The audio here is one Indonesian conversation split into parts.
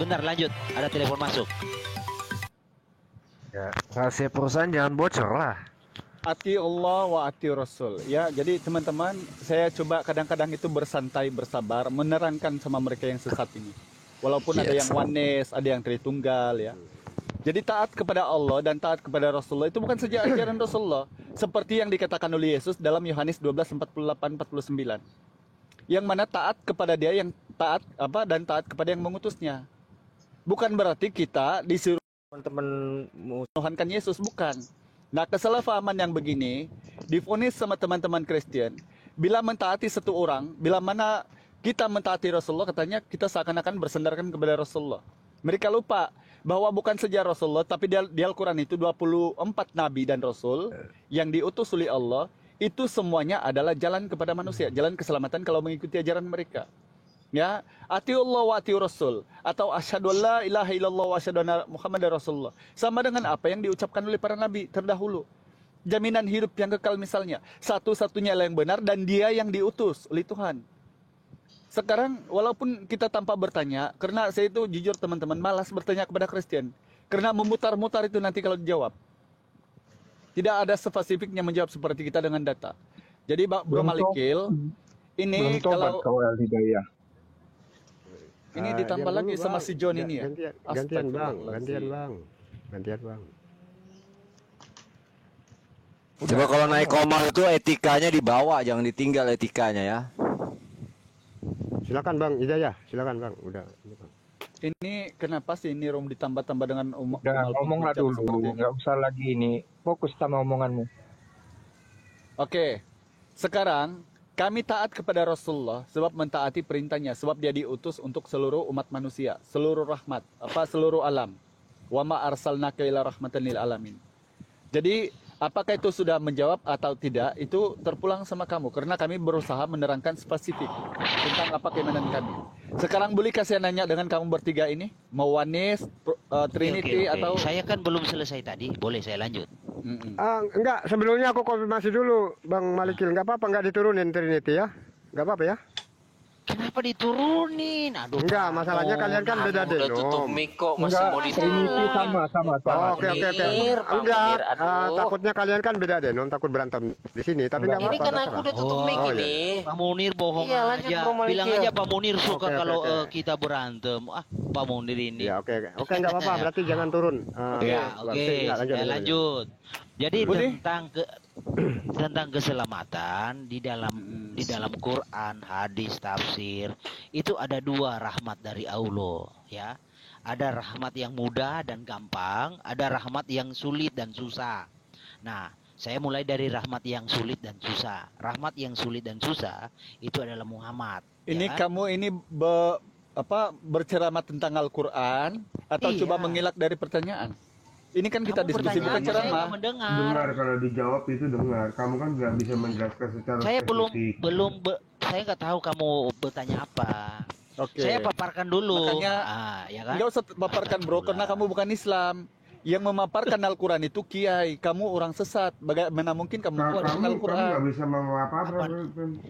Bentar lanjut, ada telepon masuk. Ya, rahasia perusahaan jangan bocor lah. Ati Allah wa ati Rasul. Ya, jadi teman-teman, saya coba kadang-kadang itu bersantai, bersabar, menerangkan sama mereka yang sesat ini. Walaupun ada yang oneness, ada yang Tritunggal ya. Jadi taat kepada Allah dan taat kepada Rasulullah itu bukan saja ajaran Rasulullah, seperti yang dikatakan oleh Yesus dalam Yohanes 12:48-49. Yang mana taat kepada Dia yang taat dan taat kepada yang mengutusnya. Bukan berarti kita disuruh Teman-teman Tuhankan Yesus, bukan. Nah, kesalahpahaman yang begini divonis sama teman-teman Kristen. Bila mentaati satu orang, bila mana kita mentaati Rasulullah, katanya kita seakan-akan bersandarkan kepada Rasulullah. Mereka lupa bahwa bukan saja Rasulullah, tapi di Al-Quran itu 24 nabi dan rasul yang diutus oleh Allah, itu semuanya adalah jalan kepada manusia, jalan keselamatan kalau mengikuti ajaran mereka. Ya, atiullah wa atiur rasul, atau asyhadu alla ilaha illallah wa asyhadu anna muhammadar rasulullah, sama dengan apa yang diucapkan oleh para nabi terdahulu. Jaminan hidup yang kekal misalnya, satu-satunya yang benar dan Dia yang diutus oleh Tuhan. Sekarang walaupun kita tanpa bertanya, karena saya itu jujur teman-teman malas bertanya kepada Kristen, karena memutar-mutar itu nanti kalau dijawab tidak ada spesifiknya menjawab seperti kita dengan data. Jadi Bro Malikil ini kalau ini ditambah lagi sama si John ini ya. Gantian bang. Coba kalau naik koma itu etikanya dibawa, jangan ditinggal etikanya ya. Silakan Bang Hidayah, silakan Bang. Udah. Ini kenapa sih ini room ditambah-tambah dengan Udah ngomonglah dulu, nggak usah lagi ini. Fokus sama omonganmu. Oke. Sekarang kami taat kepada Rasulullah sebab mentaati perintahnya, sebab Dia diutus untuk seluruh umat manusia, seluruh rahmat, seluruh alam. Wa ma arsalnaka illa rahmatan lil alamin. Jadi, apakah itu sudah menjawab atau tidak, itu terpulang sama kamu, karena kami berusaha menerangkan spesifik tentang apa keimanan kami. Sekarang bolehkah saya nanya dengan kamu bertiga ini, mau oneness, Trinity Oke. atau Saya kan belum selesai tadi, boleh saya lanjut? Enggak, sebelumnya aku konfirmasi dulu Bang Malikil, enggak apa-apa enggak diturunin Trinity ya? Enggak apa-apa ya? Kenapa diturunin? Aduh. Enggak, masalahnya kalian kan beda Udah tutup denom. mic kok masih Enggak, mau Trinity sama. Oh, oke. Pak Enggak, Munir, aduh. takutnya kalian kan beda denom, takut berantem di sini, tapi enggak Ini apa-apa. kan aku terserah. udah tutup mic Oh, iya. ini. Pak Munir bohong Iya, lanjut, aja. Bro Malikil. Bilang aja Pak Munir suka Oke, kalau oke. kita berantem. Pak Munir ini. Ya, oke. Oke, enggak apa-apa, berarti jangan turun. Ya, oke. Saya lanjut. Jadi Budi? tentang keselamatan di dalam Quran, hadis, tafsir itu ada dua rahmat dari Allah ya. Ada rahmat yang mudah dan gampang, ada rahmat yang sulit dan susah. Nah, saya mulai dari rahmat yang sulit dan susah. Rahmat yang sulit dan susah itu adalah Muhammad. ini ya kan? kamu ini berceramah tentang Al-Quran atau Iya. coba mengelak dari pertanyaan? Ini kan kita Kamu diskusi bertanya, bukan saya ceramah. nggak mendengar. Dengar, kalau dijawab itu dengar. Kamu kan nggak bisa menjelaskan secara Saya spesifik. saya nggak tahu kamu bertanya apa. Oke. Saya paparkan dulu. Makanya ya kan? nggak usah paparkan bro, karena kamu bukan Islam. Yang memaparkan Al-Quran itu kiai, kamu orang sesat. Bagaimana mungkin kamu menguatkan Kamu Al-Quran? nggak bisa apa-apa.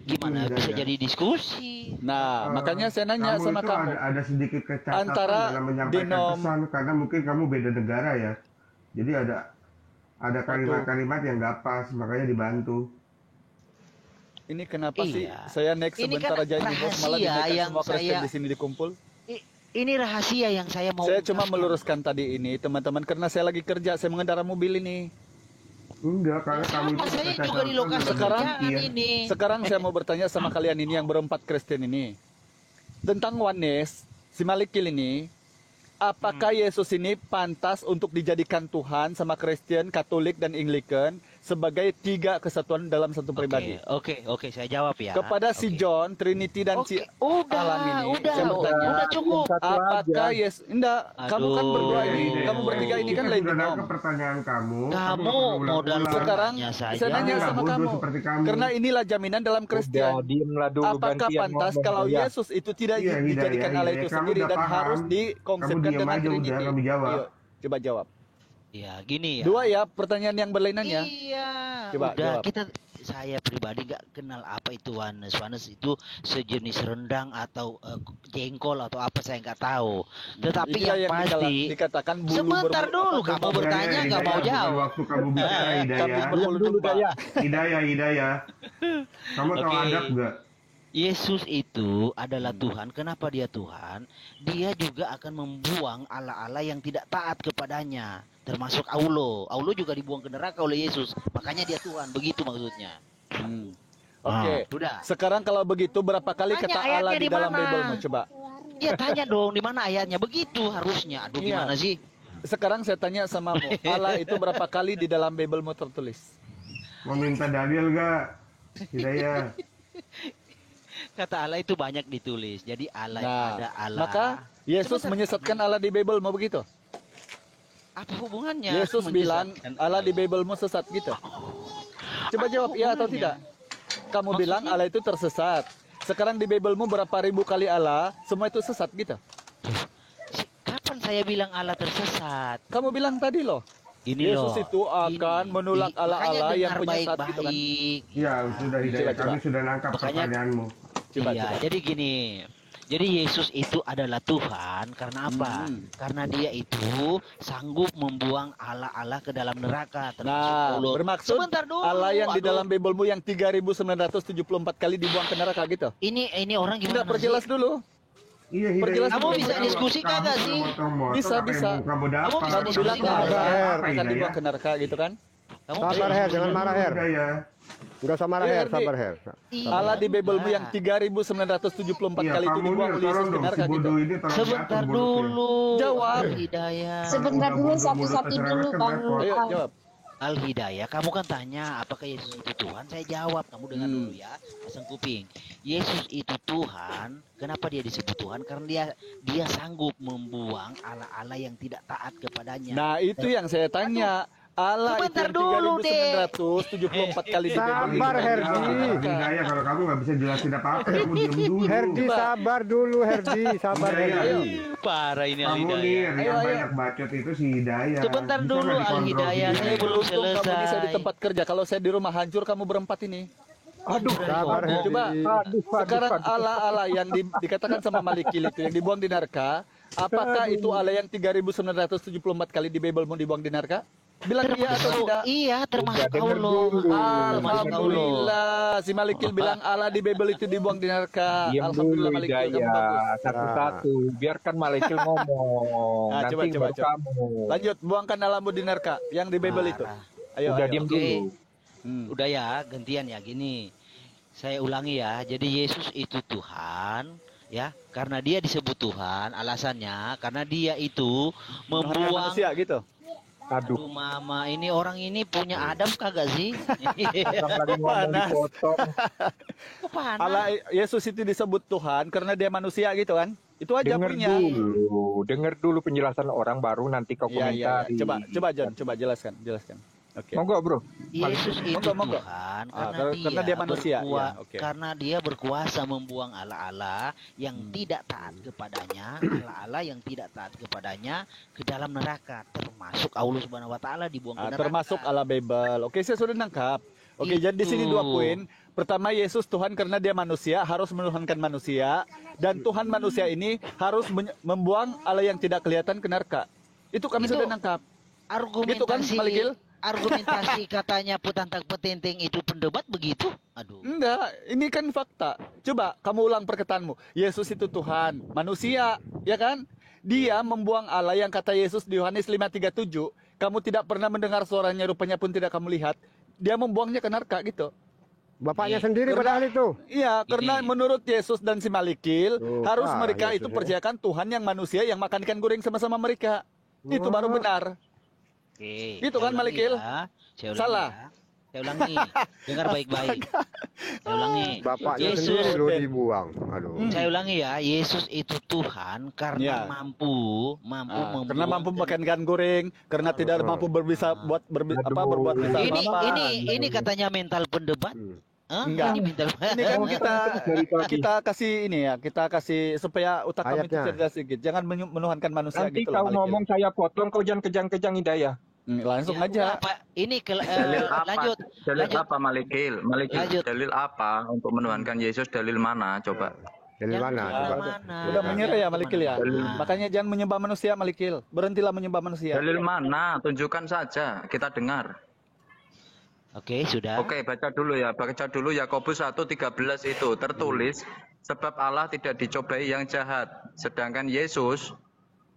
Gimana bisa jadi diskusi? Nah, makanya saya nanya sama itu kamu. Ada sedikit kecacatan Antara dalam menyampaikan denom- pesan, karena mungkin kamu beda negara ya. Jadi ada kalimat-kalimat yang nggak pas, makanya dibantu. Ini kenapa sih Iya. saya naik Ini sebentar kan aja ini bos, malah rahasia dinaikkan yang semua Kristen saya- di sini dikumpul. Ini rahasia yang saya mau. Saya cuma ungkapkan. meluruskan tadi ini teman-teman, karena saya lagi kerja, saya mengendarai mobil ini. Enggak, karena kamu Sama itu saya juga di lokasi Sekarang- kerjaan ini. Sekarang saya mau bertanya sama kalian ini yang berempat Kristen ini. Tentang oneness, si Malikil ini, apakah Yesus ini pantas untuk dijadikan Tuhan sama Kristen, Katolik, dan Anglikan sebagai tiga kesatuan dalam satu pribadi? Oke, saya jawab ya. Kepada si Oke. John, Trinity, dan si Alan ini, saya bertanya, udah cukup. apakah Yesus... Enggak, kamu kan Aduh. berdua ini, kamu bertiga ini kan lain Sudah denom. nangkep pertanyaan kamu. Kamu modal Sekarang Tanya saja. saya nanya Nggak sama bodoh kamu, seperti kamu. karena inilah jaminan dalam Kristen. Udah, diemlah dulu, Apakah gantian pantas ngomong, kalau ya. Yesus itu tidak Iya, dijadikan Hidayah, Allah itu kamu sendiri udah dan paham. harus dikonsepkan Kamu diam dengan aja udah, Trinity? kamu jawab. Ayo, coba jawab. Ya, gini ya. Dua ya pertanyaan yang berlainan ya. Iya. Coba udah jawab. kita saya pribadi nggak kenal apa itu wanes. Wanes itu sejenis rendang atau jengkol atau apa saya nggak tahu. Tetapi Itulah yang pasti dikatakan bulu sebentar dulu kamu bertanya nggak mau bukan jawab. waktu kamu bicara Hidayah. berbulu domba. Hidayah. Kamu tahu Oke. adab nggak? Yesus itu adalah Tuhan. Kenapa dia Tuhan? Dia juga akan membuang ala-ala yang tidak taat kepadanya. Termasuk Aulo. Aulo juga dibuang ke neraka oleh Yesus. Makanya dia Tuhan. Begitu maksudnya. Oke. Sudah. Sekarang kalau begitu berapa kali Tanya kata ayatnya Allah di di dalam mana? Bible-mu coba? Ya tanya dong di mana ayatnya. Begitu harusnya. Aduh Iya. gimana sih? Sekarang saya tanya samamu, Allah itu berapa kali di dalam Bible-mu tertulis? Mau minta dalil nggak? Hidayah. Kata Allah itu banyak ditulis. Jadi Allah ada Allah. maka Yesus Sebentar. menyesatkan Allah di Bible-mu begitu? Apa hubungannya? Yesus bilang Allah di Bible-mu sesat gitu. Coba jawab iya atau tidak. Kamu bilang Allah itu tersesat. Sekarang di Bible-mu berapa ribu kali Allah, semua itu sesat gitu. Kapan saya bilang Allah tersesat? Kamu bilang tadi loh. Ini Yesus loh. itu akan menolak Allah-Allah yang penyesat gitu kan. baik-baik. Ya sudah Hidayah. Coba. Kami sudah nangkap Makanya- pertanyaanmu. Coba, Iya, coba. jadi gini. Jadi Yesus itu adalah Tuhan karena apa? Karena dia itu sanggup membuang Allah-Allah ke dalam neraka. termasuk Nah, Paulo. bermaksud Sebentar dulu. Allah yang di aduh. dalam Bible-mu yang 3.974 kali dibuang ke neraka gitu. Ini orang gimana Tidak perjelas sih? dulu. Iya Hidayah. Perjelas Kamu bisa diskusi kagak sih? Bisa, bisa. Kamu dapat. Kamu bisa Kamu diskusi bilang nggak? Allah Her. akan Hidayah? dibuang ke neraka gitu kan? Kamu Sabar Her, jangan marah Her. Hidayah. Enggak usah marah Iya, Her, ngerti. sabar Her. Iya, Allah di Bible-mu enggak. yang 3.974 Iya, kali itu kamu dibuang nih, oleh Yesus tolong ke dong, si neraka gitu. bodoh ini tolong Sebentar diatur mulutnya. dulu. Jawab. Al-Hidayah. Sebentar dulu, Udah bodoh-bodoh satu-satu tercerewet dulu, kan Bang. repot. Ayo jawab. Al-Hidayah, kamu kan tanya apakah Yesus itu Tuhan? Saya jawab, kamu dengar dulu ya, pasang kuping. Yesus itu Tuhan. Kenapa dia disebut Tuhan? Karena dia sanggup membuang Allah-Allah yang tidak taat kepadanya. Nah, itu yang saya tanya. Allah itu Sebentar yang dulu, 3.974 kali di Bible. Sabar, Herdi. Hidayah, kalau kamu nggak bisa jelasin apa-apa, kamu diam dulu. Herdi sabar dulu Herdi, sabar Hidayah. Herdi. Parah ini Kamu nih Al-Hidayah. yang Ayo, ayo. banyak bacot itu si Hidayah. Sebentar Bisa dulu, nggak dikontrol Al-Hidayah. sendiri? Saya belum Untung kamu bisa di selesai. tempat kerja. Kalau saya di rumah hancur, kamu berempat ini. Aduh, Sabar Herdi. Coba aduh, sekarang Allah yang dikatakan sama Malikil itu yang dibuang di neraka, apakah itu Allah yang 3.974 kali di Bible-mu dibuang di neraka? Bilang iya atau tidak? Iya, termasuk Udah denger Allah. dulu. Termasuk Allah. Alhamdulillah, si Malikil bilang Allah di Bible itu dibuang di neraka. diam dulu Alhamdulillah Malikil, kamu bagus. Hidayah. Satu-satu. Biarkan Malekil ngomong. Nah, Nanti coba, baru coba. kamu. Lanjut, buangkan alammu di neraka yang di Bible itu. Ayo, Udah ayo. diam Oke. dulu. Udah ya, gantian ya gini. Saya ulangi ya. Jadi Yesus itu Tuhan, ya. Karena dia disebut Tuhan, alasannya karena dia itu membuang. Manusia gitu. Aduh, Aduh mama, ini orang ini punya adab kagak sih? orang lagi ngomong Panas. dipotong. Kok panas? Allah Yesus itu disebut Tuhan karena dia manusia gitu kan? Itu aja Dengar punya. dengar dulu penjelasan orang baru nanti kau Iya, iya, komentari. iya. Coba John, coba jelaskan. Oke. Monggo, Bro. Yesus itu Monggo. Tuhan Karena dia manusia. Ya, oke. karena dia berkuasa membuang Allah-Allah yang tidak taat kepadanya, Allah-Allah yang tidak taat kepadanya ke dalam neraka, termasuk Allah Subhanahu wa taala dibuang ke neraka. Termasuk Allah Bible. Oke, saya sudah nangkap. Oke, jadi di sini Itu. 2 poin. Pertama, Yesus Tuhan karena dia manusia, harus menuhankan manusia. Dan Tuhan manusia ini harus membuang Allah yang tidak kelihatan ke neraka. Itu kami Itu sudah nangkap. Argumentasi Gitu kan, Malikil? argumentasi katanya putantak petinting itu pendebat begitu? Aduh. Enggak, ini kan fakta. Coba kamu ulang perkataanmu. Yesus itu Tuhan, manusia, ya kan? Dia membuang Allah yang kata Yesus di Yohanes 5:37, kamu tidak pernah mendengar suaranya, rupanya pun tidak kamu lihat. Dia membuangnya ke neraka gitu. Bapaknya Nih, sendiri padahal itu. Iya, karena menurut Yesus dan si Malikil, Tuh, harus Pak, mereka Yesus itu ya. percayakan Tuhan yang manusia yang makan ikan goreng sama-sama mereka. Itu baru Wah. benar. Oke. Gitu saya kan, ulangi Malikil? ya. Saya ulangi Salah. ya. Saya ulangi. Dengar baik-baik. Saya ulangi. Bapaknya Yesus. sendiri lo dibuang. Aduh. Saya ulangi ya, Yesus itu Tuhan karena Ya. mampu membuang. Karena mampu makan ikan goreng, karena tidak mampu berbuat bisa Ini apa-apa. ini katanya mental pendebat. Hah? Enggak. Ini mental. Ini kan kita kasih ini ya, kita kasih supaya otak kami itu Ayatnya. cerdas sedikit. Jangan menuhankan manusia Nanti gitu loh, kau Malikil. ngomong saya potong, kau jangan kejang-kejang Hidayah. Langsung Ya, aja. apa ini Dalil apa? lanjut Dalil lanjut apa Malikil? Malikil, lanjut. dalil apa untuk menuhankan Yesus? Dalil mana? Coba. Dari Yang mana? mana Coba. mana? Udah menyerah ya Malikil ya. Mana? Makanya jangan menyembah manusia Malikil. Berhentilah menyembah manusia. Dalil mana? Tunjukkan saja, kita dengar. Oke, sudah. Oke, baca dulu ya. Baca dulu Yakobus 1:13 itu tertulis, sebab Allah tidak dicobai yang jahat. Sedangkan Yesus,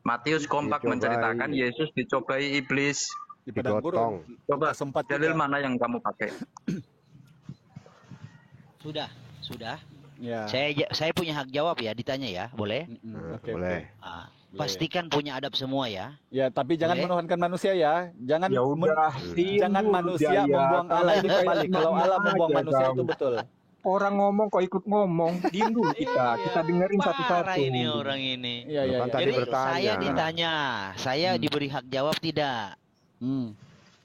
Matius kompak Dicobai. menceritakan Yesus dicobai iblis. Di padang Digotong. gurun. Coba Sempat dalil juga. mana yang kamu pakai? Sudah. Ya. Saya punya hak jawab ya, ditanya ya, boleh? Oke, Boleh. Ah, pastikan punya adab semua ya. Ya, tapi jangan Boleh. menuhankan manusia ya. Jangan Ya udah, jangan diem dulu, manusia Jaya. membuang Allah ini Kamu kembali. Kalau kayak Allah membuang aja manusia kamu. itu betul. Orang ngomong kok ikut ngomong. Diem dulu kita dengerin Parah satu-satu. ini orang ini. Iya, iya, Bukan iya. tadi Jadi bertanya. saya ditanya, saya diberi hak jawab tidak? Hmm.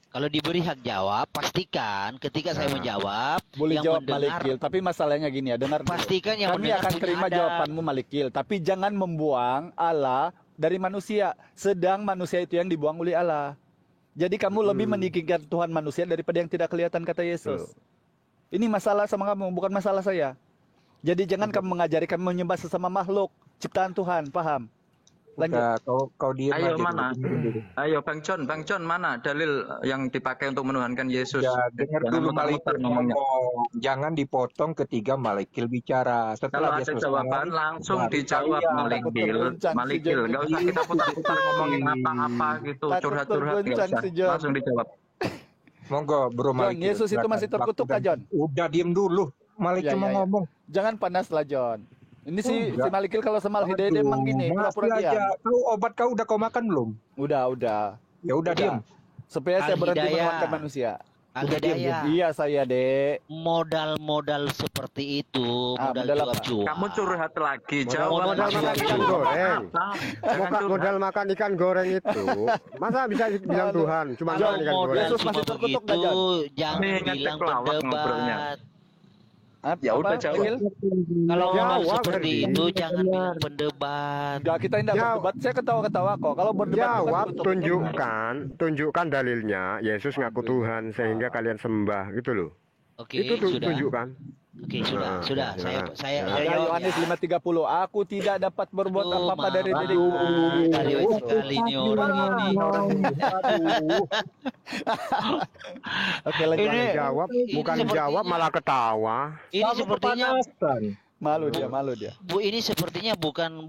Kalau diberi hak jawab, pastikan ketika saya menjawab, Boleh yang jawab mendengar Malikil, tapi masalahnya gini ya, dengar dulu. pastikan yang Kami mendengar akan punya terima adab. jawabanmu Malikil, tapi jangan membuang Allah dari manusia, sedang manusia itu yang dibuang oleh Allah. Jadi kamu lebih meninggikan Tuhan manusia daripada yang tidak kelihatan, kata Yesus. Ini masalah sama kamu, bukan masalah saya. Jadi jangan kamu mengajari kami menyembah sesama makhluk ciptaan Tuhan, paham? Lanjut. Udah, kau diem Ayo aja mana? dulu. Ayo Bang John mana dalil yang dipakai untuk menuhankan Yesus? Ya, dengar Jangan dulu muter-muter Malikil ngomongnya. ngomong. Jangan dipotong ketika Malikil bicara. Kalau Setelah dia ada selesai, jawaban langsung baru dijawab kalian. Malikil. Goncang si Malikil, John. nggak usah kita putar-putar ngomongin apa-apa gitu, Takut curhat-curhat nggak tergoncang usah. si John. Langsung dijawab. Monggo Bro John, Malikil. Yesus itu silakan. masih terkutuk Waktu kah, John? Udah diem dulu. Malikil Ya, mau ya, ya. ngomong. Jangan panas lah John. Ini si Enggak. Malikil kalau sama Hidayah dia emang gini, Aduh, pura-pura masih diam. aja. Obat kau udah kau makan belum? Udah. Ya udah diem. Supaya saya berhenti Al-Hidayah. menuhankan manusia. Al-Hidayah, Iya saya, Dek. modal-modal seperti itu, modal modal jawab apa? cuan. Kamu curhat lagi, jawab. modal lagi. makan ikan goreng. Jangan curhat. Modal makan ikan goreng itu, masa bisa bilang Tuhan? Cuma Kalau makan ikan modal goreng. Yesus cuma masih terkutuk, begitu, Dajan. jangan Nih, ngecek bilang lawak ngobrolnya. pendebat. Ya udah, Apa, jawab. Malikil? Kalau modal Jawab, seperti Ferdi. itu, jangan bilang pendebat. Enggak, kita tidak Jawab. berdebat. Saya ketawa-ketawa kok. Kalau berdebat bukan Jawab, terkutuk. tunjukkan dalilnya. Yesus ngaku Tuhan sehingga kalian sembah gitu loh. Oke, Itu tuh sudah. tunjukkan. Oke, sudah. Nah, Saya nah. saya Ada jawab Yohanes ya. 5:30. Aku tidak dapat berbuat Aduh, apa-apa dari Mama. diriku. Dari sekali ini orang ini. Oke, lanjut. Ini Jawab, bukan sepertinya- jawab malah ketawa. Ini sepertinya Malu dia. Bu, ini sepertinya bukan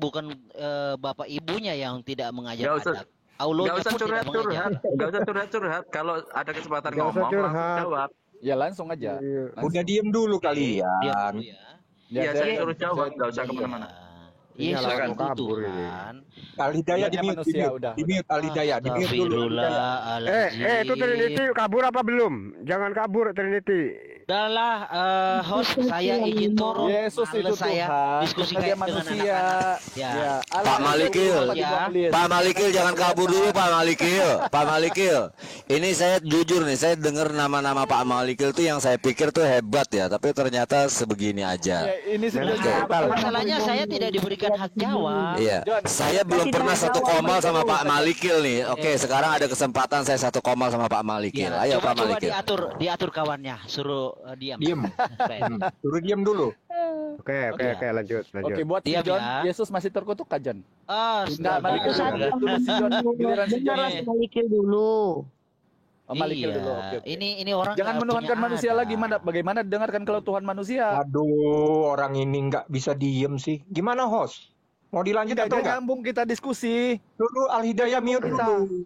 bapak ibunya yang tidak mengajar Nggak usah- adab. Allahnya Nggak usah pun tidak mengajar. curhat-curhat. Nggak usah curhat-curhat. Kalau ada kesempatan Nggak usah ngomong, langsung curhat. jawab. Ya langsung aja. Langsung. Udah diem dulu Diam kalian. dulu ya. Iya, saya- saya suruh jawab. saya- Nggak usah kemana-mana. Yesus Silakan. itu Kabur ini. Tuhan. Al-Hidayah Dia di mute, manusia, udah. di mute Al-Hidayah, di mute dulu. Astagfirullahaladzim. Itu Trinity kabur apa belum? Jangan kabur Trinity. Udahlah, host saya izin turun. Yesus itu Males saya Tuhan. diskusi Dia kayak dengan manusia. anak-anak. Ya. Allah Pak itu Malikil. Tuhan Ya. iblis. Pak Malikil jangan kabur dulu Pak Malikil. Pak Malikil. Ini saya jujur nih, saya dengar nama-nama Pak Malikil tuh yang saya pikir tuh hebat ya, tapi ternyata sebegini aja. Ya, ini sih Nah, dia- Masalahnya saya tidak diberikan hak jawab. Iya, John. saya belum pernah satu komal sama Pak Malikil nih. Oke, sekarang ada kesempatan saya satu komal sama Pak Malikil. Ya, Ayo Pak coba Malikil. diatur kawannya, suruh diam. Diem. Keren. Suruh diem dulu. Oke, lanjut. Oke, buat si Diam John, ya. Yesus masih terkutuk kah, John? Astaga. Malikil dulu si John. Giliran si John. Iya. Malikil dulu. Oh, Malikil Iya. dulu. Oke, oke. Ini orang Jangan nggak menuhankan punya manusia adab. lagi. Bagaimana dengarkan kalau Tuhan manusia? Aduh, orang ini nggak bisa diem sih. Gimana host? Mau dilanjut Tidak atau ada enggak? nyambung kita diskusi. Dulu Al-Hidayah mute dulu.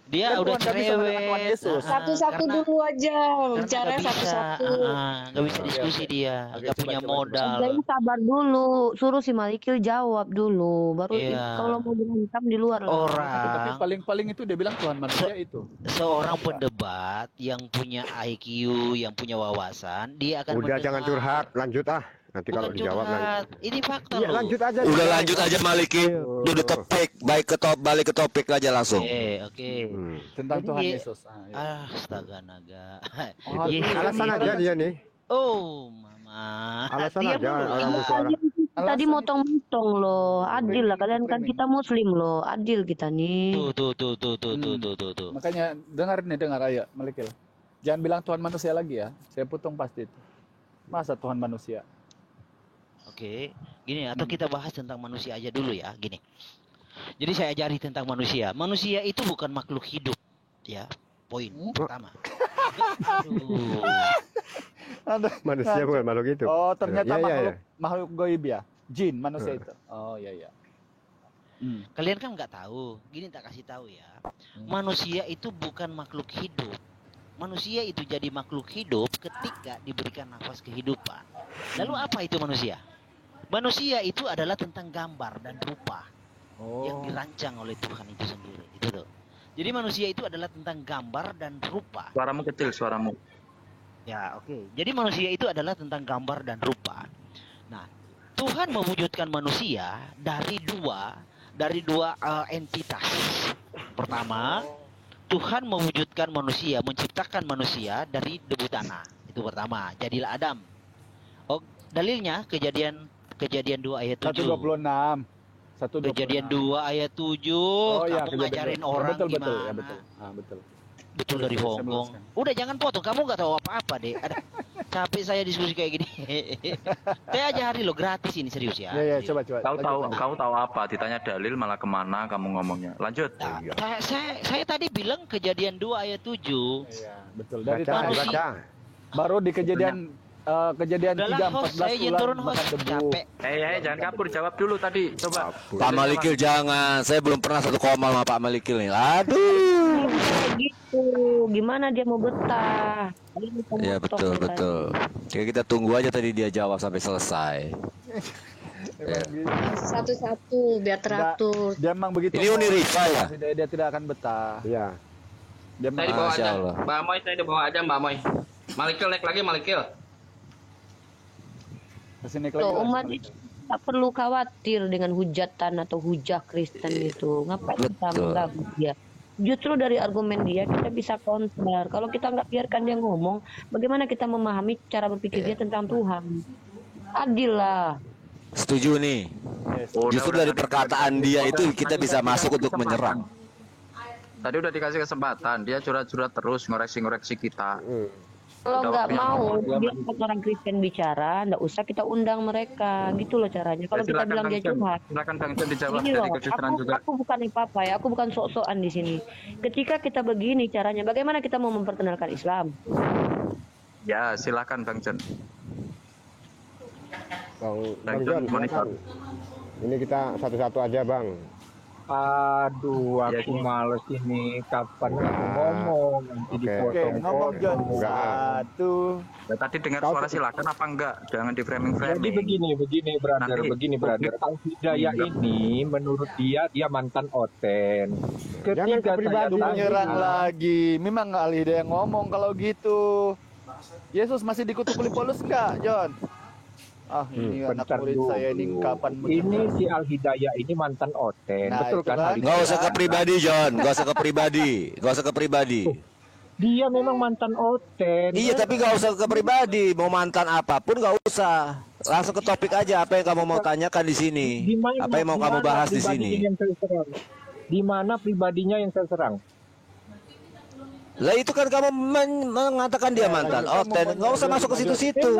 Dia Kan udah Tuhan nggak bisa mendengar Tuhan cerewet. Yesus. Satu-satu Karena- dulu aja, karena bicara nggak bisa. satu-satu. Nggak bisa diskusi dia, Oke, nggak coba, punya coba, modal. Sebenarnya sabar dulu, suruh si Malikil jawab dulu, baru Iya. kalau mau berantem di luar lah. Tapi Orang paling-paling itu dia bilang Tuhan manusia itu. seorang pendebat yang punya IQ, yang punya wawasan, dia akan Udah mendengar. jangan curhat, lanjut ah. Nanti Bukan kalau dijawab curhat. lanjut. Ini fakta Iya, loh. lanjut aja. Udah lanjut aja Malikil. Udah topik, balik ke topik aja langsung. Oke. Hmm. Tentang Jadi, Tuhan Yesus. Ah, iya. Astaga naga. Oh, Yesus Alasan itu- aja dia nih. Oh, mama. Alasan Diam aja dulu. orang bersuara. Tadi Alasan motong-motong loh. Adil lah, kalian kan kita muslim loh. Adil kita nih. Tuh. makanya dengar ayo Malikil. Jangan bilang Tuhan manusia lagi ya. Saya potong pasti itu. Masa Tuhan manusia? Oke, gini atau kita bahas tentang manusia aja dulu ya, gini. Jadi saya ajari tentang manusia. Manusia itu bukan makhluk hidup, ya. Poin pertama. Ada. Manusia bukan makhluk itu. Oh, ternyata Ya. makhluk goib ya. Jin manusia itu. Oh, iya. Kalian kan nggak tahu. Gini tak kasih tahu ya. Manusia itu bukan makhluk hidup. Manusia itu jadi makhluk hidup ketika diberikan nafas kehidupan. Lalu apa itu manusia? Manusia itu adalah tentang gambar dan rupa yang dirancang oleh Tuhan itu sendiri. Itu tuh. Jadi manusia itu adalah tentang gambar dan rupa. Suaramu kecil, suaramu. Ya, oke. Jadi manusia itu adalah tentang gambar dan rupa. Nah, Tuhan mewujudkan manusia dari dua entitas. Pertama, Tuhan mewujudkan manusia, menciptakan manusia dari debu tanah. Itu pertama. Jadilah Adam. Oh, dalilnya kejadian 2 ayat 7. 126. Kejadian 2 ayat 7. Oh, iya, Kamu ngajarin orang betul, gimana? ya, betul. Betul. Betul dari Hongkong. Udah jangan potong, kamu nggak tahu apa-apa deh. Ada capek saya diskusi kayak gini. Saya ajari lo gratis ini, serius ya. Ya, Serius. coba. Kau tahu apa? Ditanya dalil malah kemana kamu ngomongnya. Lanjut. Nah, saya tadi bilang kejadian 2 ayat 7. Iya, betul. Dari Baca, tadi baca. baru di kejadian kejadian Udahlah 3 host, 14 saya izin turun bulan makan host. debu. Capek. Jangan kabur, jawab dulu tadi. Coba. Pak Malikil jangan. Saya belum pernah satu koma sama Pak Malikil nih. Aduh. Kayak gitu. Gimana dia mau betah? Ya betul. Oke, kita tunggu aja tadi dia jawab sampai selesai. Satu-satu biar teratur. Dia memang begitu. Ini Uni Rifa ya? Dia tidak akan betah. Iya. Dia Saya dibawa Masya aja. Allah. Mbak Moy, saya dibawa aja Mbak Moy. Malikil naik lagi, Malikil. kesini Loh, lagi. umat itu tak perlu khawatir dengan hujatan atau hujah Kristen itu. Ngapain kita Betul. mengganggu dia? Justru dari argumen dia kita bisa counter. Kalau kita nggak biarkan dia ngomong, bagaimana kita memahami cara berpikir dia tentang Tuhan? Adil lah. Setuju nih. Justru dari perkataan dia itu kita bisa masuk untuk menyerang. Tadi udah dikasih kesempatan, dia curhat-curhat terus, ngoreksi-ngoreksi kita. Kalau Udah nggak waktunya mau ngomong. biar orang Kristen bicara, nggak usah kita undang mereka. Gitu loh caranya. Kalau kita Silakan bilang Bang dia Jon. curhat, Silakan Bang Jon dijawab ini dari loh, kejujuran juga. aku bukan apa-apa ya, aku bukan sok-sokan di sini. Ketika kita begini caranya, bagaimana kita mau memperkenalkan Islam? Ya, silakan Bang Jon. Bang Jon, monitor. ini kita satu-satu aja Bang. Aduh, aku males ini. Kapan aku ngomong? Nanti dipotong. ngomong Jon. Enggak. Satu. Ya, tadi dengar suara silakan apa enggak? Jangan di Jadi framing-framing. begini brother, Nanti begini brother. publik- Al-Hidayah ini menurut dia mantan oten. Jangan Ketika saya kepribadian. tanya, Menyerang lagi. Memang Al-Hidayah ngomong kalau gitu. Yesus masih dikutuk oleh Paulus enggak, Jon? Ah, ini anak bentar murid dulu. saya ini kapan Ini si Al-Hidayah ini mantan oten. Nah, Betul itu kan? kan. Al-Hidayah? Nggak usah ke pribadi, John. Nggak usah ke pribadi. Dia memang mantan oten. Iya, tapi nggak usah ke pribadi. Mau mantan apapun nggak usah. Langsung ke topik aja. Apa yang kamu mau tanyakan di sini? Apa yang mau kamu bahas di sini? Di mana pribadinya yang saya serang? Lah itu kan kamu mengatakan dia mantan oten. Nggak usah masuk ke situ-situ.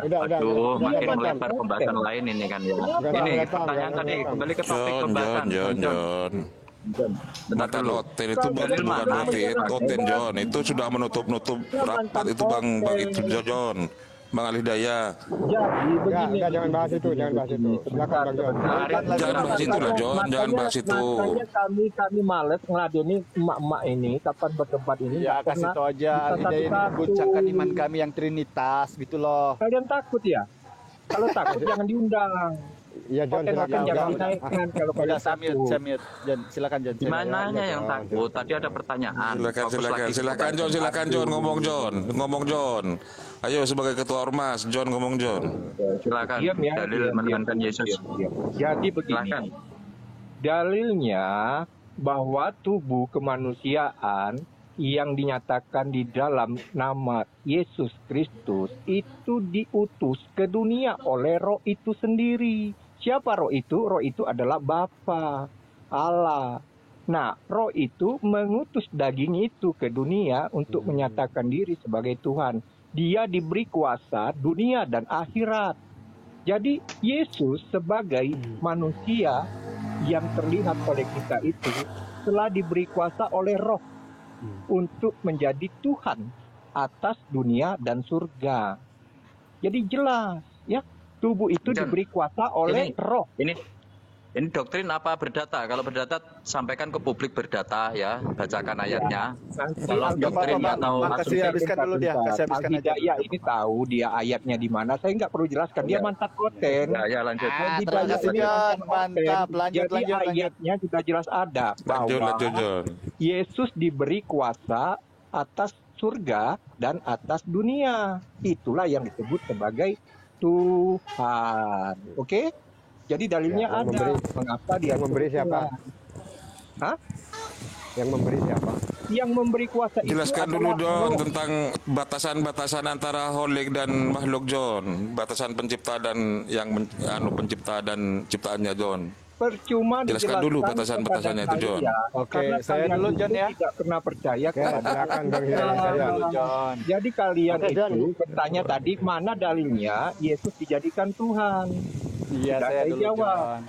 Aduh, makin melebar pembahasan lain ini kan ya. Ini pertanyaan tadi kembali ke topik pembahasan. John. Mantan oten itu bukan berarti oten John. Itu sudah menutup rapat itu Bang itu John. Bang Al-Hidayah. Enggak, jangan bahas itu. Silakan Bang Jon. Jangan bahas itu lah John, jangan bahas itu. Makanya kami males ngeladeni emak-emak ini kapan bertempat ini. Ya, nggak kasih pernah tau aja bisa Al-Hidayah ini satu-satu. guncangkan iman kami yang Trinitas gitu loh. Kalian takut ya? Kalau takut jangan diundang. Iya Jon, Oten silakan. jangan dinaikkan kalau Udah kalian samit, takut. samit. Jon, silakan Jon. Gimana yang takut? Tadi ada pertanyaan. Silakan John ngomong John. Ayo sebagai ketua ormas John ngomong John. Silakan. Diam ya, Dalil diam, menekankan diam, Yesus. diam. Jadi begini. Silakan. Dalilnya bahwa tubuh kemanusiaan yang dinyatakan di dalam nama Yesus Kristus itu diutus ke dunia oleh Roh itu sendiri. Siapa roh itu? Roh itu adalah Bapa, Allah. Nah, roh itu mengutus daging itu ke dunia untuk menyatakan diri sebagai Tuhan. Dia diberi kuasa dunia dan akhirat. Jadi Yesus sebagai manusia yang terlihat oleh kita itu telah diberi kuasa oleh roh untuk menjadi Tuhan atas dunia dan surga. Jadi jelas ya, tubuh itu John, diberi kuasa oleh roh. Ini doktrin apa berdata? kalau berdata sampaikan ke publik berdata ya, bacakan ayatnya. Kalau doktrin atau kasih habiskan dulu dia, kasih habiskan aja. Al-Hidayah ini tahu dia ayatnya di mana. Saya nggak perlu jelaskan. Dia mantan konten. Ya lanjut. Mantap, lanjut. Jadi ayatnya juga jelas ada bahwa Yesus diberi kuasa atas surga dan atas dunia. Itulah yang disebut sebagai Tuhan. Oke? Jadi dalilnya yang ada. Mengapa dia memberi siapa? Hah? Yang memberi siapa? Yang memberi kuasa itu Jelaskan dulu adalah John roh. tentang batasan-batasan antara holik dan makhluk John. Batasan pencipta dan pencipta dan ciptaannya John. Percuma Jelaskan dulu batasan-batasannya itu John. Oke, saya dulu John ya. Tidak pernah percaya silakan Bang Hidayah. John. Jadi kalian itu bertanya tadi mana dalilnya Yesus dijadikan Tuhan. Iya, Tidak saya dulu jawab.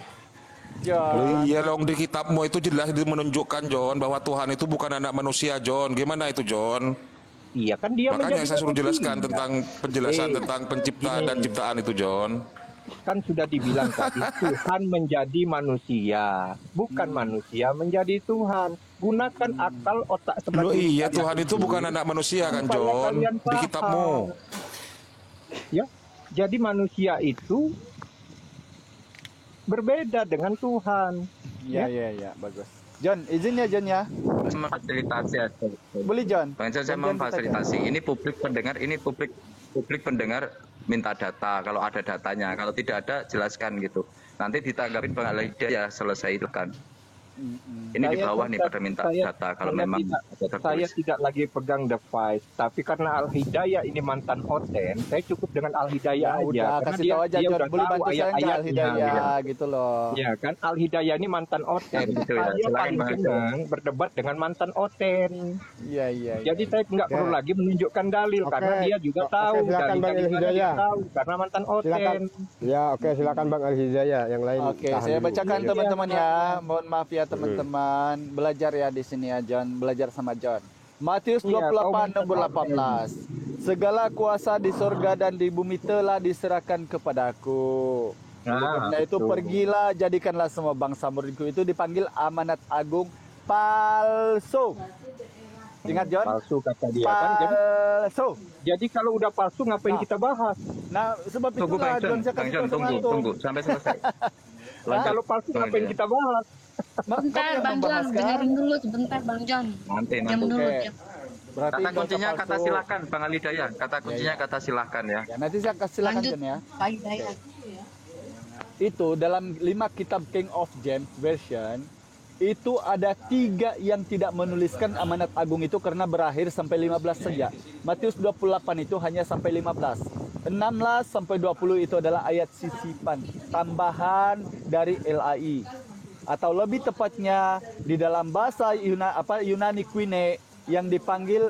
John. Iya dong, di kitabmu itu jelas menunjukkan John bahwa Tuhan itu bukan anak manusia John. Gimana itu John? Iya kan dia Makanya menjadi saya suruh manusia. jelaskan tentang penjelasan tentang pencipta dan ciptaan itu John. Kan sudah dibilang tadi Tuhan menjadi manusia, bukan manusia menjadi Tuhan. Gunakan akal otak Loh sebagai iya, Tuhan itu bukan anak manusia kan supaya John, kalian di paham. kitabmu. Ya, jadi manusia itu berbeda dengan Tuhan. Iya, bagus. John, izin ya John ya. Memfasilitasi aja. Boleh John. Bang John, saya memfasilitasi. Ini publik pendengar minta data. Kalau ada datanya, kalau tidak ada jelaskan gitu. Nanti ditanggapin Bang Al-Hidayah, selesaikan. Ini di bawah nih pada minta data kalau memang ada Saya tertulis. tidak lagi pegang device, tapi karena Al-Hidayah ini mantan hoten, saya cukup dengan Al-Hidayah aja. Udah, Karena kasih tahu aja John. udah Boleh tahu bantu saya nggak ayat-ayatnya, Al-Hidayah gitu loh. Ya kan, Al-Hidayah ini mantan oten. Gitu ya, Saya silakan, paling Bang. senang berdebat dengan mantan oten. Iya. Jadi saya nggak perlu lagi menunjukkan dalil, Oke. karena dia juga tahu. silakan Bang Dalil-dalilnya dia Al-Hidayah. tahu, karena mantan Silakan. oten. Ya, oke, silakan Bang Al-Hidayah. Yang lain Oke, tahan saya dulu. bacakan Iya, teman-teman Pak. ya. Mohon maaf ya teman-teman. Belajar ya di sini ya John, belajar sama John. Matius Iya, 28 kau nomor 18. Segala kuasa di sorga dan di bumi telah diserahkan kepadaku. Nah, Karena itu betul. pergilah jadikanlah semua bangsa muridku. Itu dipanggil amanat agung palsu. Ingat John? Palsu kata dia kan. Palsu. Jadi kalau udah palsu ngapain Nah. kita bahas? Nah, sebab Tunggu itulah Bang John, John saya Bang kasih John, tahu sama tunggu antum. sampai selesai. Kalau palsu Bang ngapain John. kita bahas? Bentar yang Bang John, membahas kan? dengerin dulu sebentar Bang John. Nanti. Jam dulu. Oke. Jam. Berarti Kata nggak kuncinya usah kata palsu. silakan Bang Al-Hidayah. Kata kuncinya kata silakan ya. Ya, nanti saya kasih silakan Lanjut John ya. Pak Hidayat. Itu dalam 5 kitab King of James version itu ada 3 yang tidak menuliskan amanat agung itu karena berakhir sampai 15 saja. Matius 28 itu hanya sampai 15. 16 sampai 20 itu adalah ayat sisipan, tambahan dari LAI. Atau lebih tepatnya di dalam bahasa Yunani Quine yang dipanggil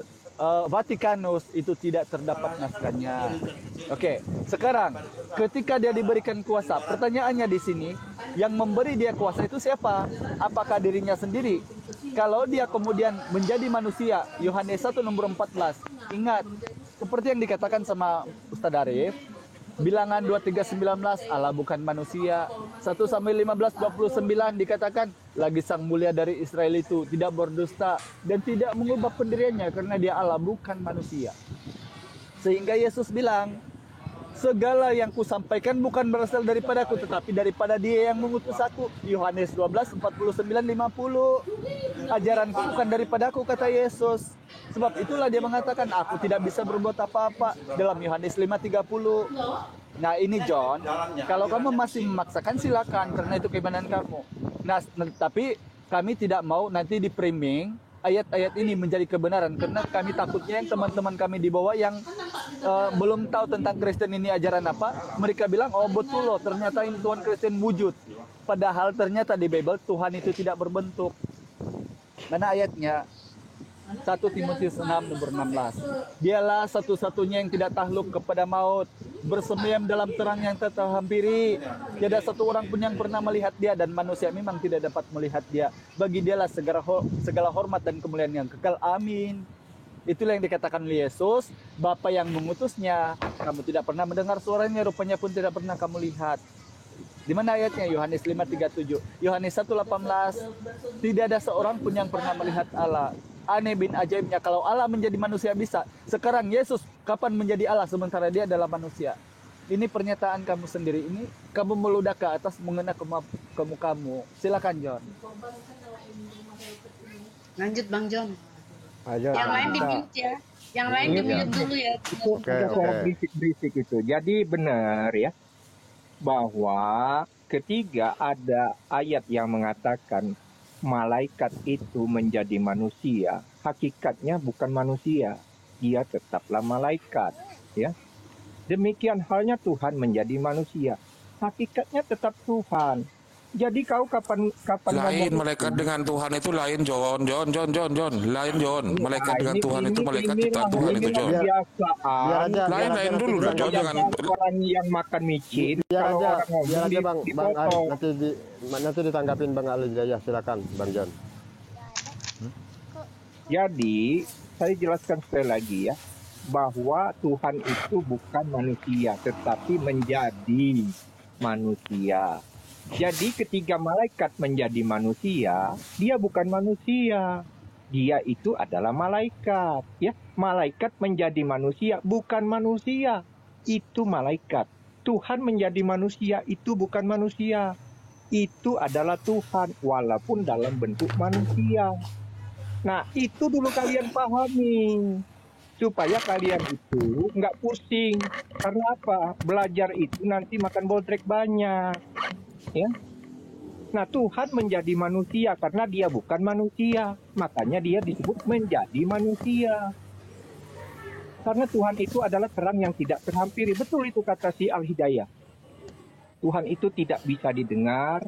Vatikanus itu tidak terdapat naskahnya. Oke, sekarang ketika dia diberikan kuasa, pertanyaannya di sini, yang memberi dia kuasa itu siapa? Apakah dirinya sendiri? Kalau dia kemudian menjadi manusia, Yohanes 1 nomor 14, ingat, seperti yang dikatakan sama Ustadz Arif, Bilangan 23:19 Allah bukan manusia. 1 sampai 15:29 dikatakan lagi sang mulia dari Israel itu tidak berdusta dan tidak mengubah pendiriannya karena dia Allah bukan manusia. Sehingga Yesus bilang, segala yang kusampaikan bukan berasal daripadaku tetapi daripada Dia yang mengutus aku. Yohanes 12:49-50. Ajaranku bukan daripadaku kata Yesus. Sebab itulah dia mengatakan aku tidak bisa berbuat apa-apa dalam Yohanes 5:30. Nah ini John, kalau kamu masih memaksakan silakan karena itu keimanan kamu. Nah tapi kami tidak mau nanti di framing ayat-ayat ini menjadi kebenaran, karena kami takutnya yang teman-teman kami di bawah yang belum tahu tentang Kristen ini ajaran apa, mereka bilang oh betul loh ternyata ini Tuhan Kristen wujud, padahal ternyata di Bible Tuhan itu tidak berbentuk. Mana ayatnya? 1 Timotius 6 nomor 16. Dialah satu-satunya yang tidak takluk kepada maut, bersemayam dalam terang yang tak terhampiri. Tiada satu orang pun yang pernah melihat dia, dan manusia memang tidak dapat melihat dia. Bagi dialah segala hormat dan kemuliaan yang kekal. Amin. Itulah yang dikatakan oleh Yesus, Bapa yang mengutusnya. Kamu tidak pernah mendengar suaranya, rupanya pun tidak pernah kamu lihat. Di mana ayatnya? Yohanes 5:37. Yohanes 1:18. Tidak ada seorang pun yang pernah melihat Allah. Aneh bin ajaibnya, kalau Allah menjadi manusia bisa, sekarang Yesus kapan menjadi Allah sementara dia adalah manusia? Ini pernyataan kamu sendiri, ini kamu meludah ke atas mengena ke mukamu. Silakan John. Lanjut Bang John. Ayo, Yang lain di mute ya. Yang lain di mute dulu ya. Itu suara berisik-berisik itu. Jadi benar ya, bahwa ketiga ada ayat yang mengatakan malaikat itu menjadi manusia, hakikatnya bukan manusia, dia tetaplah malaikat, ya. Demikian halnya Tuhan menjadi manusia, hakikatnya tetap Tuhan. Jadi kau kapan Lain ngomong malaikat dengan Tuhan itu lain, John. Lain, John. Malaikat dengan Tuhan itu malaikat ciptaan Tuhan itu, John. Lain dulu dah, John. Jangan orang yang makan micin. Kalau orang ngomong aja Bang Ali, nanti ditanggapin Bang Ali Hidayah, silakan Bang John. Jadi saya jelaskan sekali lagi ya, bahwa Tuhan itu bukan manusia, tetapi menjadi manusia. Jadi ketika malaikat menjadi manusia, dia bukan manusia. Dia itu adalah malaikat, ya. Malaikat menjadi manusia, bukan manusia. Itu malaikat. Tuhan menjadi manusia, itu bukan manusia. Itu adalah Tuhan, walaupun dalam bentuk manusia. Nah, itu dulu kalian pahami. Supaya kalian itu nggak pusing. Karena apa? Belajar itu nanti makan bodrek banyak. Ya. Nah, Tuhan menjadi manusia karena dia bukan manusia, makanya dia disebut menjadi manusia. Karena Tuhan itu adalah terang yang tidak terhampiri. Betul itu kata si Al-Hidayah. Tuhan itu tidak bisa didengar,